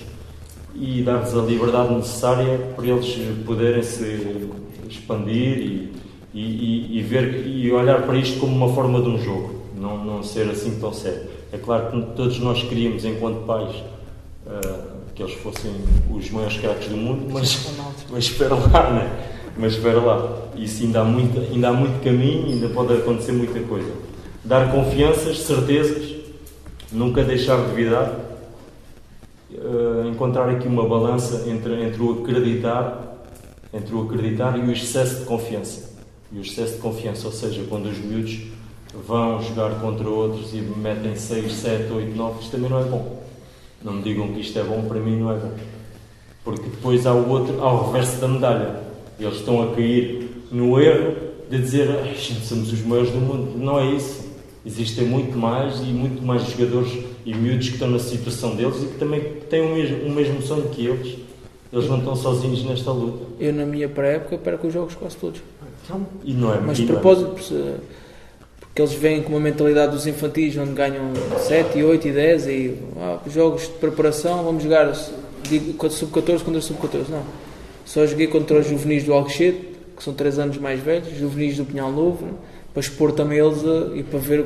e dar-lhes a liberdade necessária para eles poderem se expandir e ver e olhar para isto como uma forma de um jogo, não ser assim tão sério. É claro que todos nós queríamos, enquanto pais, que eles fossem os maiores craques do mundo, mas espera lá, não é? Mas espera lá, isso ainda há muito caminho, ainda pode acontecer muita coisa. Dar confianças, certezas, nunca deixar de duvidar, encontrar aqui uma balança entre o acreditar e o excesso de confiança. E o excesso de confiança, ou seja, quando os miúdos vão jogar contra outros e metem 6, 7, 8, 9, isto também não é bom. Não me digam que isto é bom, para mim não é bom. Porque depois há o reverso da medalha. Eles estão a cair no erro de dizer gente, somos os maiores do mundo. Não é isso. Existem muito mais jogadores e miúdos que estão na situação deles e que também têm o mesmo sonho que eles. Eles não estão sozinhos nesta luta. Eu, na minha pré-época, perco os jogos quase todos. E não é mas de propósito, porque eles vêm com uma mentalidade dos infantis onde ganham 7, 8 e 10 e jogos de preparação, vamos jogar sub-14 contra sub-14. Não. Só joguei contra os juvenis do Alcochete, que são 3 anos mais velhos, juvenis do Pinhal Novo, para expor também eles e para ver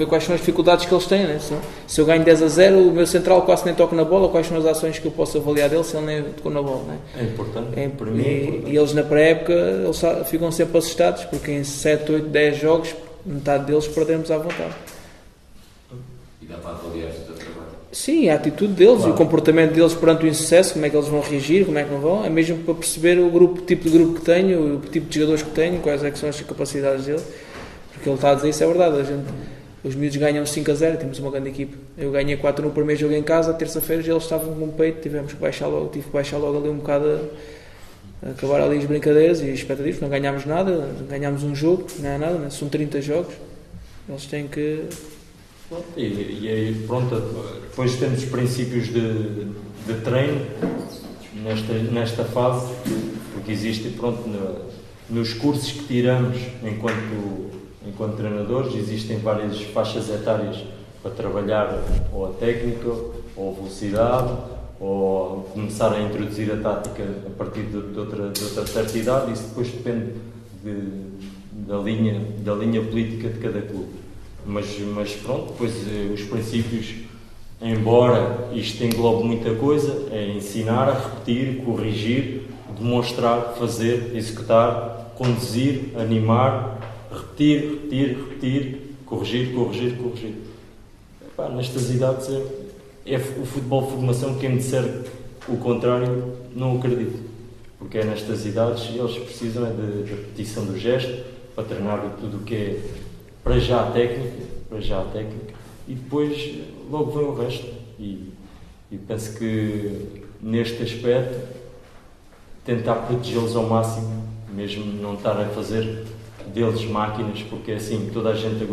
quais são as dificuldades que eles têm. Né? Se eu ganho 10-0, o meu central quase nem toca na bola, quais são as ações que eu posso avaliar dele se ele nem tocou na bola. Né? É importante. Para mim é importante. E eles na pré-época eles ficam sempre assustados, porque em 7, 8, 10 jogos, metade deles perdemos à vontade. E dá para avaliar o teu trabalho? Sim, a atitude deles e o comportamento deles perante o insucesso, como é que eles vão reagir, como é que não vão, é mesmo para perceber o tipo de grupo que tenho, o tipo de jogadores que tenho, quais é que são as capacidades deles, porque ele está a dizer isso é verdade, os miúdos ganham 5-0, temos uma grande equipe. Eu ganhei 4 no primeiro jogo em casa, terça-feira eles estavam com um peito, tive que baixar logo ali um bocado a acabar ali as brincadeiras e expectativas, não ganhámos nada, ganhámos um jogo, não é nada, né? São 30 jogos, eles têm que... E aí, pronto, depois temos princípios de treino nesta fase, porque existe, pronto, nos cursos que tiramos enquanto treinadores, existem várias faixas etárias para trabalhar ou a técnica, ou a velocidade, ou começar a introduzir a tática a partir de outra certa idade. Isso depois depende da linha política de cada clube. Mas pronto, depois os princípios, embora isto englobe muita coisa, é ensinar, a repetir, corrigir, demonstrar, fazer, executar, conduzir, animar, repetir, corrigir. Nestas idades é o futebol de formação. Quem me disser o contrário, não acredito, porque é nestas idades eles precisam de repetição do gesto para treinar tudo o que é para já a técnica, e depois logo vem o resto. E penso que neste aspecto tentar protegê-los ao máximo, mesmo não estar a fazer deles máquinas, porque assim, toda a gente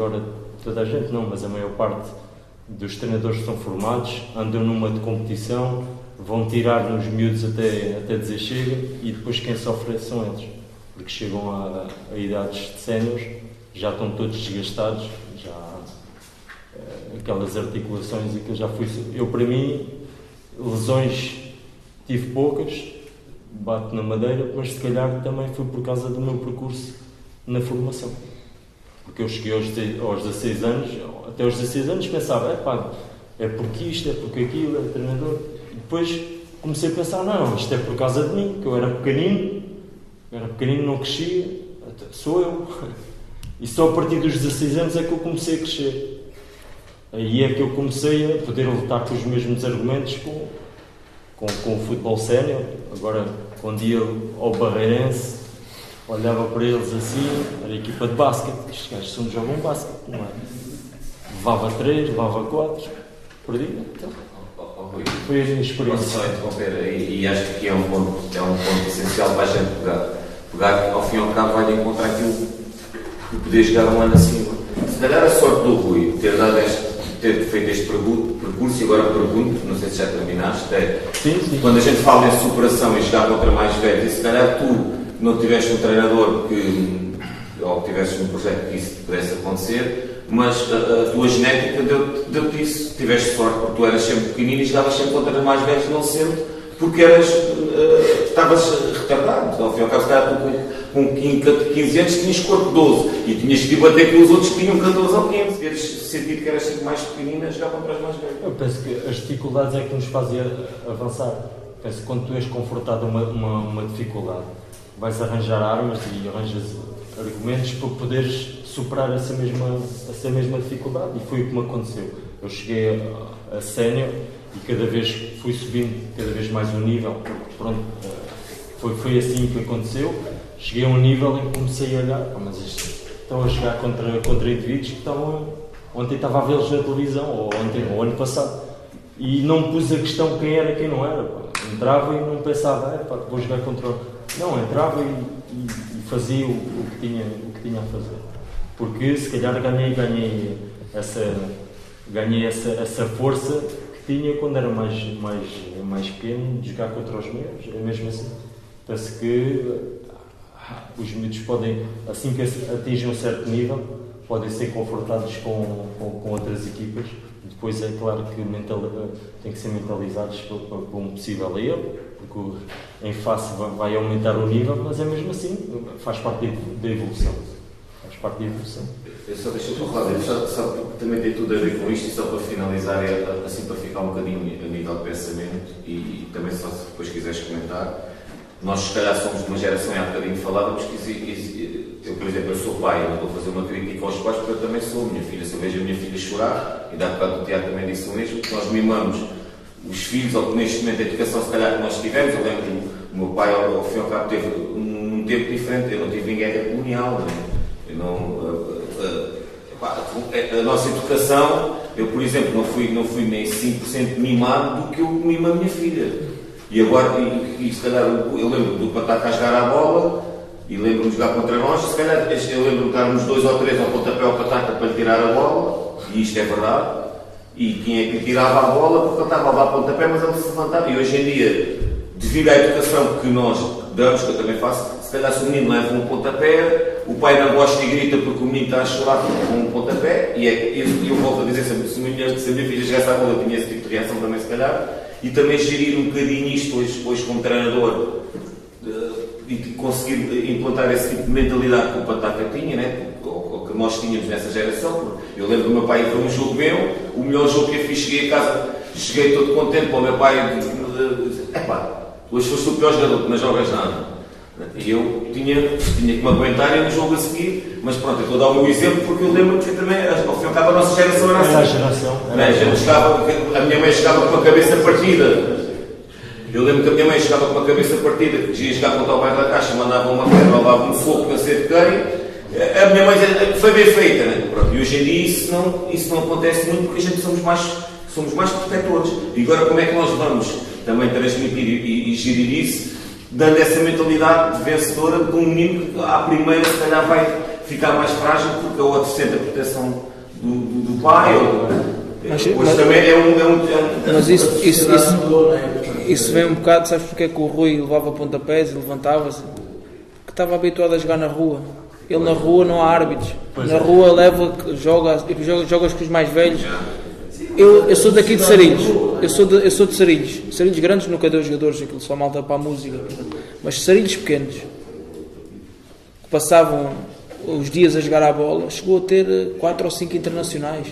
não, mas a maior parte dos treinadores que estão formados andam numa de competição, vão tirar nos miúdos até dizer chega, e depois quem sofre são eles, porque chegam a idades de séniores, já estão todos desgastados, já aquelas articulações e que já fui. Eu, para mim, lesões tive poucas, bato na madeira, mas se calhar também foi por causa do meu percurso na formação. Porque eu cheguei aos 16 anos, até aos 16 anos pensava, é porque isto, é porque aquilo, é treinador. E depois comecei a pensar, não, isto é por causa de mim, que eu era pequenino, não crescia, sou eu. E só a partir dos 16 anos é que eu comecei a crescer. Aí é que eu comecei a poder lutar com os mesmos argumentos com o futebol sénior. Agora, quando ia ao Barreirense, olhava para eles assim, era a equipa de basquete. Estes gajos jogam basquete, não é? Levava 3, levava 4, perdi. Então, foi a minha experiência. Posso só interromper, e acho que aqui é um ponto essencial para a gente pegar ao fim e ao cabo vai de encontrar aquilo que poder jogar um ano acima. calhar a sorte do Rui ter feito este percurso, e agora pergunto, não sei se já terminaste, Sim. Quando a gente fala em superação e jogar contra mais velhos, e se calhar tu não tiveste um treinador ou tiveste um projeto que isso pudesse acontecer, mas a tua genética deu-te isso. Tiveste sorte porque tu eras sempre pequenino e jogavas sempre contra mais velhos, não sendo porque estavas retardado. Ao fim e ao cabo, se calhar tu com 15 anos tinhas corpo 12 e tinhas que bater com os outros que tinham 14 ou 15. Teres sentido que eras sempre mais pequenino a jogar contra os mais velhos. Eu penso que as dificuldades é que nos fazem avançar. Penso que quando tu és confrontado a uma dificuldade, vais arranjar armas e arranjas argumentos para poderes superar essa mesma dificuldade. E foi o que me aconteceu. Eu cheguei a sénior e cada vez fui subindo cada vez mais um nível. Pronto, foi assim que aconteceu. Cheguei a um nível em que comecei a olhar, mas estão a jogar contra indivíduos que ontem estava a vê-los na televisão, ou ano passado, e não pus a questão quem era e quem não era. Entrava e não pensava, vou jogar contra... Não, entrava e fazia o que tinha a fazer. Porque se calhar ganhei essa força que tinha quando era mais pequeno, de jogar contra os meus. É mesmo assim. Penso que os miúdos podem, assim que atingem um certo nível, podem ser confrontados com outras equipas. Depois é claro que têm que ser mentalizados para um possível erro, porque em face vai aumentar o nível, mas é mesmo assim, faz parte da evolução. Eu só deixo-te falar, só porque também tem tudo a ver com isto, e só para finalizar, assim para ficar um bocadinho a nível de pensamento, e também só se depois quiseres comentar. Nós, se calhar, somos de uma geração, há bocadinho falávamos que eu, por exemplo, eu sou pai, eu não estou a fazer uma crítica aos pais, porque eu também sou minha filha. Se eu vejo a minha filha chorar, e dá bocado o Tiago também disse o mesmo, que nós mimamos os filhos, ou que neste momento a educação, se calhar, que nós tivemos. Eu lembro que o meu pai, ao fim e ao cabo, teve um tempo diferente. Eu não tive em guerra colonial, a nossa educação, eu, por exemplo, não fui nem 5% mimado do que eu mimo a minha filha. E agora, se calhar, eu lembro do Pataca a jogar à bola, e lembro-me de jogar contra nós, se calhar, eu lembro de darmos 2 ou 3 ao pontapé ao Pataca para lhe tirar a bola, e isto é verdade, e quem é que lhe tirava a bola, porque ele estava a dar pontapé, mas ele se levantava. E hoje em dia, devido à educação que nós damos, que eu também faço, se calhar se o menino leva um pontapé, o pai não gosta e grita porque o menino está a chorar com um pontapé, e eu volto a dizer, se a minha filha chegasse à bola, eu tinha esse tipo de reação também, se calhar. E também gerir um bocadinho isto hoje como treinador, e conseguir implantar esse tipo de mentalidade que o Pataca tinha, né? Ou que nós tínhamos nessa geração. Eu lembro do meu pai ir para um jogo meu, o melhor jogo que eu fiz, cheguei a casa, cheguei todo contente para o meu pai, hoje foste o pior jogador, que não jogas nada. E eu tinha que me aguentar no jogo a seguir, mas pronto, eu estou a dar o meu exemplo porque eu lembro que também, ao fim e ao cabo, a nossa geração era assim. A minha mãe chegava com a cabeça partida. Eu lembro que a minha mãe chegava com a cabeça partida, que ia jogar contra o bairro da Caixa, mandava uma pedra, levava um fogo, não sei de quem. A minha mãe foi bem feita, né? Pronto, e hoje em dia isso não acontece muito porque a gente somos mais protetores. E agora como é que nós vamos também transmitir e gerir isso, dando essa mentalidade vencedora de um menino que à primeira se calhar vai ficar mais frágil porque a outra sente a proteção do pai. Mas também mas isso vem um bocado, sabes porque é que o Rui levava pontapés e levantava-se? Que estava habituado a jogar na rua. Ele na rua não há árbitros. Na rua jogas com os mais velhos. Eu sou daqui de Sarilhos. Eu sou de Sarilhos. Sarilhos grandes nunca deu jogadores, aquilo só malta para a música. Mas Sarilhos pequenos, que passavam os dias a jogar à bola, chegou a ter 4 ou 5 internacionais.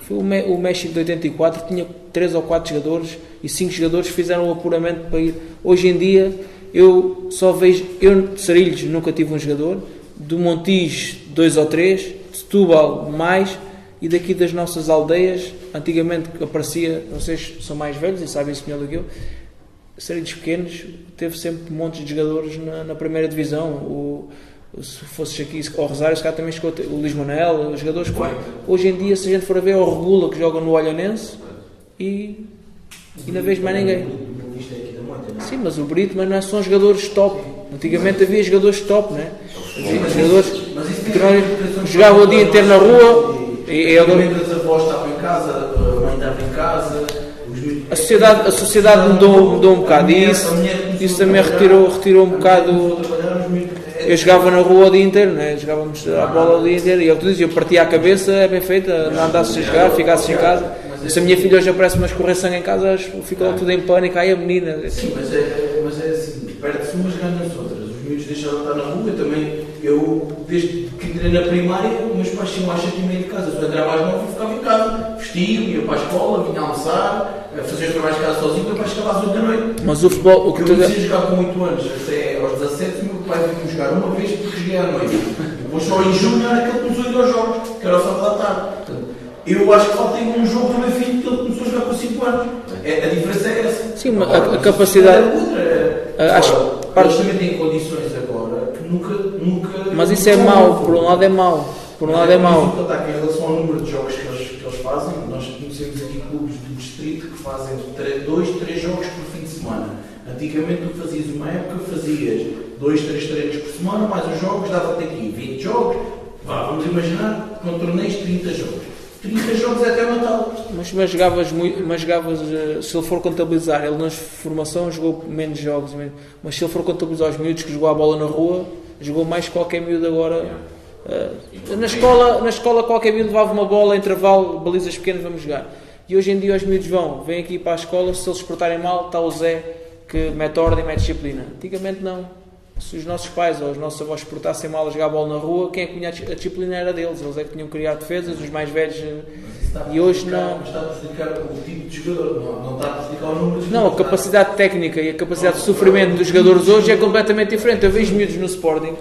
Foi o México de 84, tinha 3 ou 4 jogadores e 5 jogadores fizeram o apuramento para ir. Hoje em dia, eu só vejo... Eu de Sarilhos nunca tive um jogador, do Montijo 2 ou 3, de Setúbal mais, e daqui das nossas aldeias, antigamente aparecia, vocês são mais velhos e sabem isso melhor do que eu, Sarilhos pequenos, teve sempre montes de jogadores na primeira divisão. Se fosses aqui ao Rosário, se calhar também chegou o Luís Manel, os jogadores que hoje em dia, se a gente for a ver, é o Regula que joga no Olhanense e não vejo mais ninguém. Sim, mas o Brito, mas não são jogadores top. Antigamente havia jogadores top, não é? Havia jogadores que jogavam o dia inteiro na rua Antigamente as avós estavam em casa, a mãe estava em casa. A sociedade mudou um bocado e isso também retirou um bocado. Eu jogava na rua o dia inteiro, né? Jogávamos a bola o dia inteiro e eu partia a cabeça, é bem feita, andasses a jogar, ficasses em casa. Se a minha filha hoje aparece uma escorrer sangue em casa, fica logo tudo em pânico, aí a menina. Sim, mas é assim, perde-se umas, ganham-se outras. Os miúdos deixaram de estar na rua, eu desde que entrei na primária, meus pais tinham às 7h30 de casa. Se eu entrava mais novo, eu ficava em casa, vestia, ia para a escola, vinha almoçar, fazia os trabalhos de casa sozinho, meu pai chegava às 8 da noite. Mas o futebol, o que eu comecei a jogar com 8 anos, até aos 17, meu pai veio-me jogar uma vez porque joguei à noite. Depois só em junho era que ele começou a ir aos jogos, que era ao sábado à tarde. Portanto, eu acho que falta aí um jogo do meu filho que ele começou a jogar com 5 anos. A diferença é essa. Sim, mas a capacidade. Eles também têm condições agora que nunca. Mas isso é mau, por um lado é mau. Por um lado é mau. Em relação ao número de jogos que eles fazem, nós conhecemos aqui clubes do distrito que fazem 2, 3 jogos por fim de semana. Antigamente tu fazias uma época, fazias 2, 3 treinos por semana, mais os jogos, dava-te aqui 20 jogos. Vamos imaginar, com torneios 30 jogos. 30 jogos é até o Natal. Mas jogavas, se ele for contabilizar, ele na formação jogou menos jogos, mas se ele for contabilizar os miúdos que jogou a bola na rua, jogou mais que qualquer miúdo agora. Na escola qualquer miúdo levava uma bola, intervalo, balizas pequenas, vamos jogar. E hoje em dia os miúdos vêm aqui para a escola, se eles se portarem mal, está o Zé que mete ordem e mete disciplina. Antigamente não. Se os nossos pais ou os nossos avós se portassem mal a jogar a bola na rua, quem é que tinha a disciplina era deles. Eles é que tinham que criar defesas, os mais velhos. E hoje não. Mas está a prejudicar o tipo de jogador, não está a prejudicar o número de Não, a capacidade técnica e a capacidade de sofrimento dos jogadores hoje é completamente diferente. Eu vejo miúdos no Sporting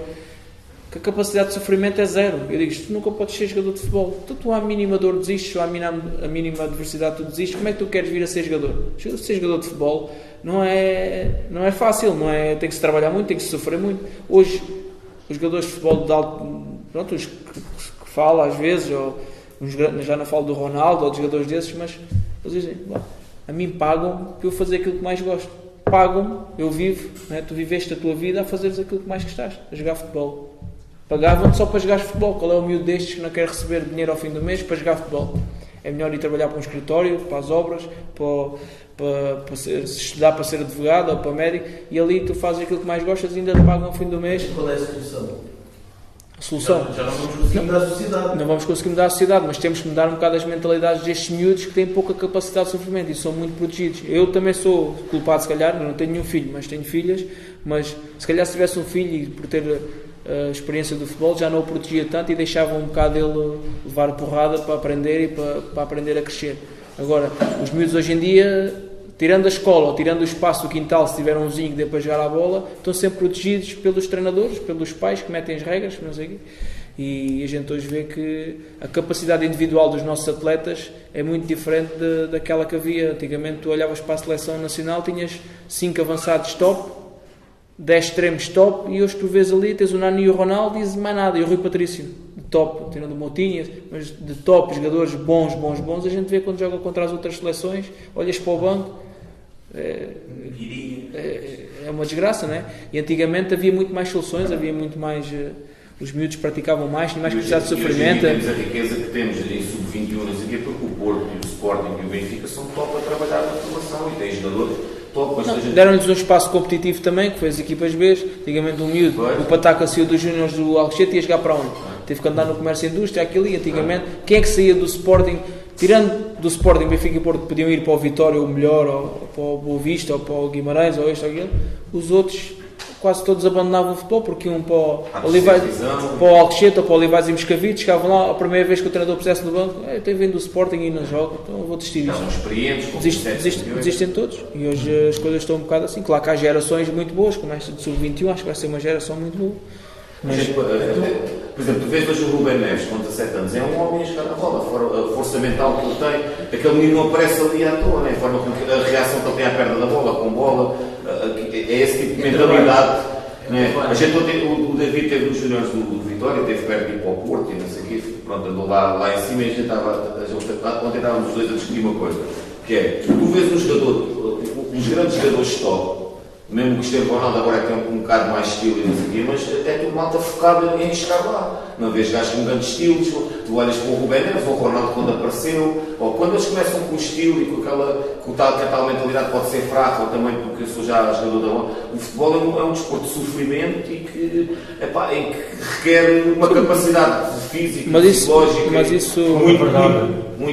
que a capacidade de sofrimento é zero. Eu digo, tu nunca podes ser jogador de futebol. Tu à mínima dor desistes, ou à mínima adversidade tu desistes. Como é que tu queres vir a ser jogador? Ser jogador de futebol não é fácil, não é? Tem que se trabalhar muito, tem que se sofrer muito. Hoje, os jogadores de futebol de alto, pronto, os que falam às vezes, ou já não falo do Ronaldo ou de jogadores desses, mas eles dizem, a mim pagam para eu fazer aquilo que mais gosto. Pagam-me, eu vivo, né? Tu viveste a tua vida a fazeres aquilo que mais gostaste, a jogar futebol. Pagavam-te só para jogar futebol. Qual é o miúdo destes que não quer receber dinheiro ao fim do mês para jogar futebol? É melhor ir trabalhar para um escritório, para as obras, para estudar para ser advogado ou para médico, e ali tu fazes aquilo que mais gostas e ainda te pagam ao fim do mês. Qual é a solução? A solução? Já não vamos conseguir mudar a sociedade. Não vamos conseguir mudar a sociedade, mas temos que mudar um bocado as mentalidades destes miúdos que têm pouca capacidade de sofrimento e são muito protegidos. Eu também sou culpado, se calhar, eu não tenho nenhum filho, mas tenho filhas, mas se calhar se tivesse um filho e por ter a experiência do futebol já não o protegia tanto e deixava um bocado ele levar porrada para aprender e para aprender a crescer. Agora, os miúdos hoje em dia, tirando a escola ou tirando o espaço do quintal, se tiver um vizinho que dê para jogar à bola, estão sempre protegidos pelos treinadores, pelos pais que metem as regras, não sei o quê. E a gente hoje vê que a capacidade individual dos nossos atletas é muito diferente daquela que havia. Antigamente tu olhavas para a seleção nacional, tinhas 5 avançados top, 10 extremos top, e hoje tu vês ali, tens o Nani e o Ronaldo e mais nada, e o Rui Patrício, de top, tirando o Moutinho, mas de top, jogadores bons, a gente vê quando joga contra as outras seleções, olhas para o banco, é uma desgraça, não é? E antigamente havia muito mais soluções, havia muito mais, os miúdos praticavam mais, tinham mais capacidade de sofrimento. Temos a riqueza que temos em sub-21, não sei o quê, porque o Porto e o Sporting e o Benfica são top a trabalhar na formação e têm jogadores. Deram-lhes um espaço competitivo também, que foi as equipas B. Antigamente um miúdo, o Pataca saiu dos Júniors do Alcochete e ia jogar para onde? Teve que andar no comércio e indústria, aquilo e antigamente. Quem é que saía do Sporting? Tirando do Sporting, Benfica e Porto, podiam ir para o Vitória, ou melhor, ou para o Boa Vista, ou para o Guimarães, ou isto ou aquilo. Os outros quase todos abandonavam o futebol, porque iam para o Alcochete ou para o Olivais e Moscavide, chegavam lá, a primeira vez que o treinador pusesse no banco, eu tenho vindo do Sporting e não jogo, então vou desistir disto. São experientes, desistem todos, e hoje as coisas estão um bocado assim. Claro que há gerações muito boas, como esta de sub-21, acho que vai ser uma geração muito boa. Mas, por exemplo, tu vês hoje o Rubén Neves com 17 anos, é um homem a jogar a bola, a força mental que ele tem, aquele menino não aparece ali à toa, né? A reação que ele tem à perda da bola, com bola, é esse tipo de mentalidade. Né? A gente, o David teve nos juniores do Vitória, teve perto de ir para o Porto e não sei o quê, pronto, andou lá em cima e a gente ontem estávamos os dois a discutir uma coisa, que é, tu vês um jogador, os grandes jogadores top, mesmo o Cristiano Ronaldo agora tem um bocado mais estilo e não sei o quê, mas é tudo malta focada em chegar lá. Não vês gajos com grandes estilos, tu olhas para o Rubén Neves ou o Ronaldo quando apareceu, ou quando eles começam com o estilo e com que a tal mentalidade pode ser fraca, ou também porque eu sou já jogador da bola. O futebol é um desporto de sofrimento e que requer uma capacidade física, psicológica, mas isso muito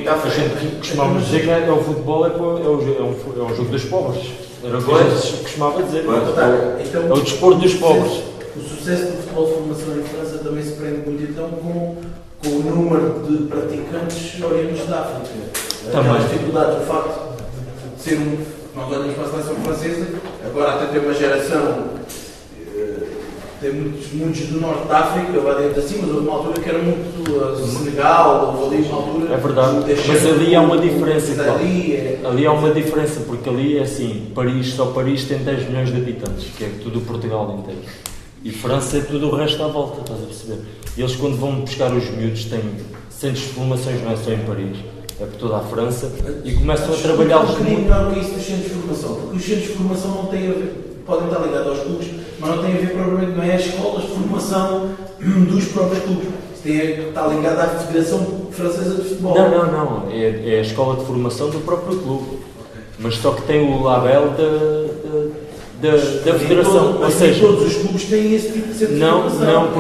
à A frente. gente costumava dizer que o futebol é um jogo dos pobres. Era o que a gente costumava dizer. É o desporto dos pobres. O sucesso do futebol de formação em França também se prende muito então com o número de praticantes oriundos da África. Também. As dificuldades, o facto de ser nós olhamos para a seleção francesa, agora até tem uma geração, tem muitos do norte da África, vai dentro assim, mas houve uma altura que era muito Senegal, ou ali uma altura. É verdade, mas ali há uma diferença, claro. Ali Ali há uma diferença, porque ali é assim, Só Paris tem 10 milhões de habitantes, que é tudo Portugal inteiro. E França é tudo o resto à volta, estás a perceber? E eles quando vão buscar os miúdos têm centros de formações, não é só em Paris, é por toda a França, e começam a trabalhar um bocadinho melhor que isso dos centros de formação, porque os centros de formação não têm a ver, podem estar ligados aos clubes, mas não têm a ver propriamente, não é as escolas de formação dos próprios clubes. Está ligado à Federação Francesa de Futebol. Não. É a escola de formação do próprio clube. Mas só que tem o label da Federação. Ou seja, todos os clubes têm esse tipo de centro de formação. Não,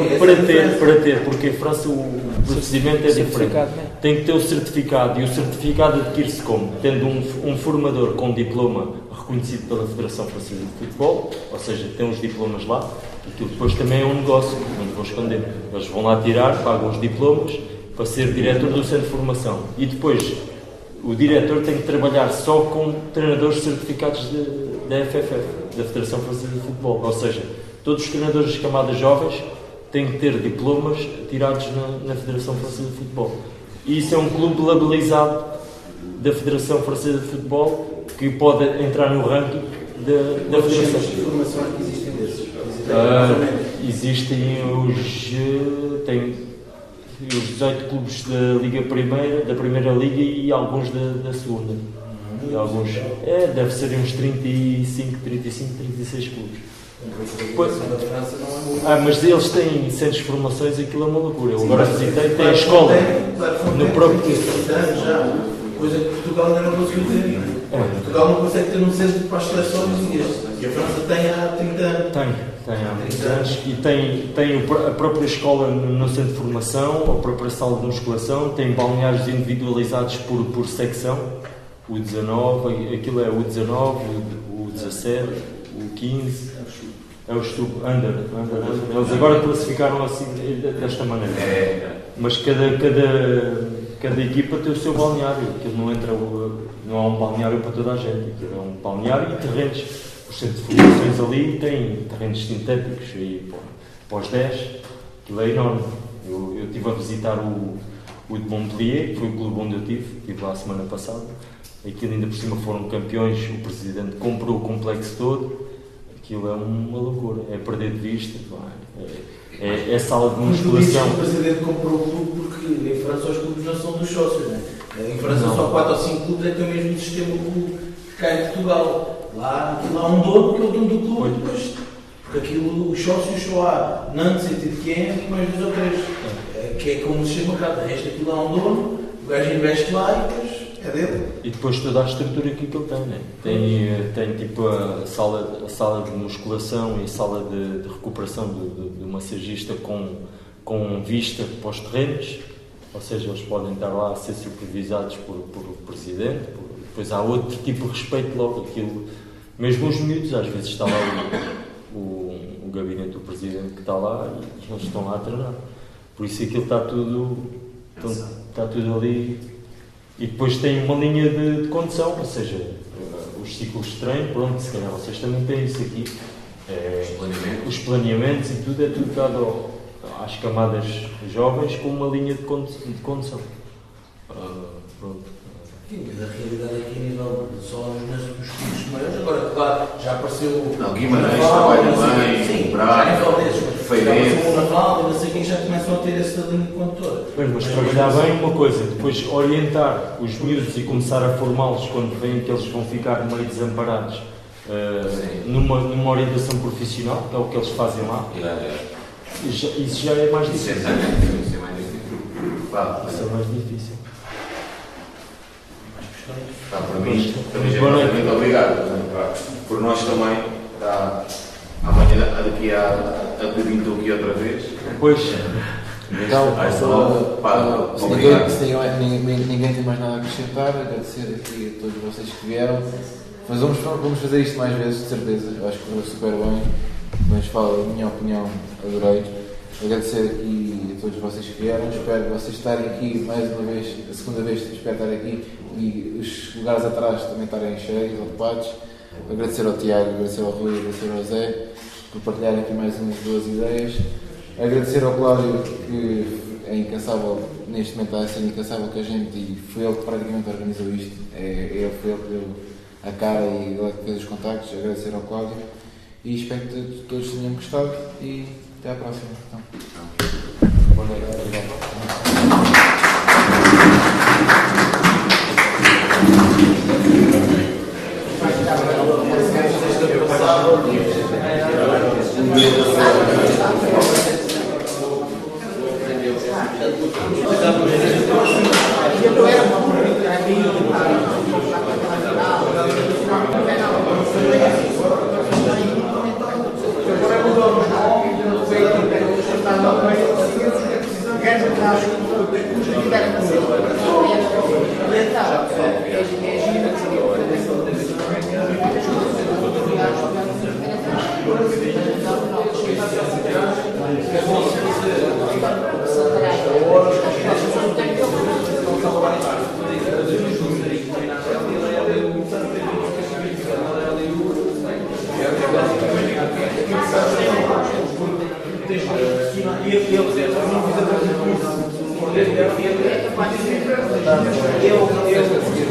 porque em França o procedimento é diferente. Tem que ter o certificado, e o certificado adquire-se como? Tendo um formador com diploma reconhecido pela Federação Francesa de Futebol, ou seja, tem os diplomas lá. Aquilo depois também é um negócio, não vou esconder. Eles vão lá tirar, pagam os diplomas para ser diretor do centro de formação. E depois o diretor tem que trabalhar só com treinadores certificados da FFF, da Federação Francesa de Futebol. Ou seja, todos os treinadores de camadas jovens têm que ter diplomas tirados na Federação Francesa de Futebol. E isso é um clube labelizado da Federação Francesa de Futebol que pode entrar no ranking da Federação. De formação que existem desses? Existem os 18 clubes da Liga Primeira, da Primeira Liga e alguns da Segunda. E alguns, deve ser uns 35, 36 clubes. Mas eles têm centros de formações, aquilo é uma loucura. Eu agora visitei, tem a escola no próprio já, coisa que Portugal ainda não conseguiu ter. Portugal não consegue ter um centro para as seleções e a França tem há 30 anos. Tem há 30 anos e tem a própria escola no centro de formação, a própria sala de musculação, tem balneários individualizados por secção, o 19, aquilo é o 19, o 17, o 15, é o under. Eles agora classificaram assim desta maneira. Mas cada equipa tem o seu balneário, aquilo não é um balneário para toda a gente, aquilo é um balneário e terrenos. Os centros de formações ali têm terrenos sintéticos e para os 10, aquilo é enorme. Eu estive a visitar o de Montpellier, que foi o clube onde eu estive lá a semana passada. Aquilo ainda por cima foram campeões, o presidente comprou o complexo todo, aquilo é uma loucura, é perder de vista, é sala de musculação. O presidente comprou o clube porque em França os clubes não são dos sócios, né? Em França só 4 ou 5 clubes é que é o mesmo sistema clube que cá em Portugal. Lá há um dono que é o dono do clube, depois, porque aquilo, os sócios só há Nantes e Etiquém e mais 2 ou 3, que é como se chama cá, de resto aquilo há um dono, o gajo investe lá e depois é dele. E depois toda a estrutura que aquilo tem, né? Tem tipo a sala de musculação e a sala de recuperação do massagista com vista para os terrenos, ou seja, eles podem estar lá a ser supervisados por presidente, depois há outro tipo de respeito logo, aquilo, mesmo os miúdos, às vezes está lá o gabinete do presidente que está lá e eles estão lá a treinar. Por isso aquilo está tudo ali. E depois tem uma linha de condução, ou seja, os ciclos de treino, pronto, se calhar vocês também têm isso aqui. Os planeamentos e tudo é tudo dado às camadas jovens com uma linha de condução. Pronto. Sim, mas a realidade aqui a nível só nos clubes maiores, agora claro, já apareceu Guimarães trabalha bem, Braga, Feirense, o Naval e não sei quem já começam a ter essa linha de condutora. Mas trabalhar bem uma coisa, depois orientar os miúdos e começar a formá-los quando veem que eles vão ficar meio desamparados numa orientação profissional, que é o que eles fazem lá. Isso já é mais difícil. Isso é mais difícil. Para mim, também já é muito obrigado. Por nós também, amanhã, daqui a bocadinho estou aqui outra vez. Pois. Então, se ninguém tem mais nada a acrescentar, agradecer aqui a todos vocês que vieram. Mas vamos fazer isto mais vezes, de certeza. Eu acho que correu super bem. Mas falo, a minha opinião, adorei. Agradecer aqui a todos vocês que vieram. Espero vocês estarem aqui mais uma vez, a segunda vez que espero estar aqui e os lugares atrás também estarem cheios, ocupados. Agradecer ao Tiago, agradecer ao Rui, agradecer ao Zé por partilharem aqui mais umas duas ideias. Agradecer ao Cláudio, que é incansável, neste momento está a ser incansável com a gente e foi ele que praticamente organizou isto. Foi ele que deu a cara e ele que fez os contactos. Agradecer ao Cláudio e espero que todos tenham gostado e até à próxima. Então. Boa noite. Eu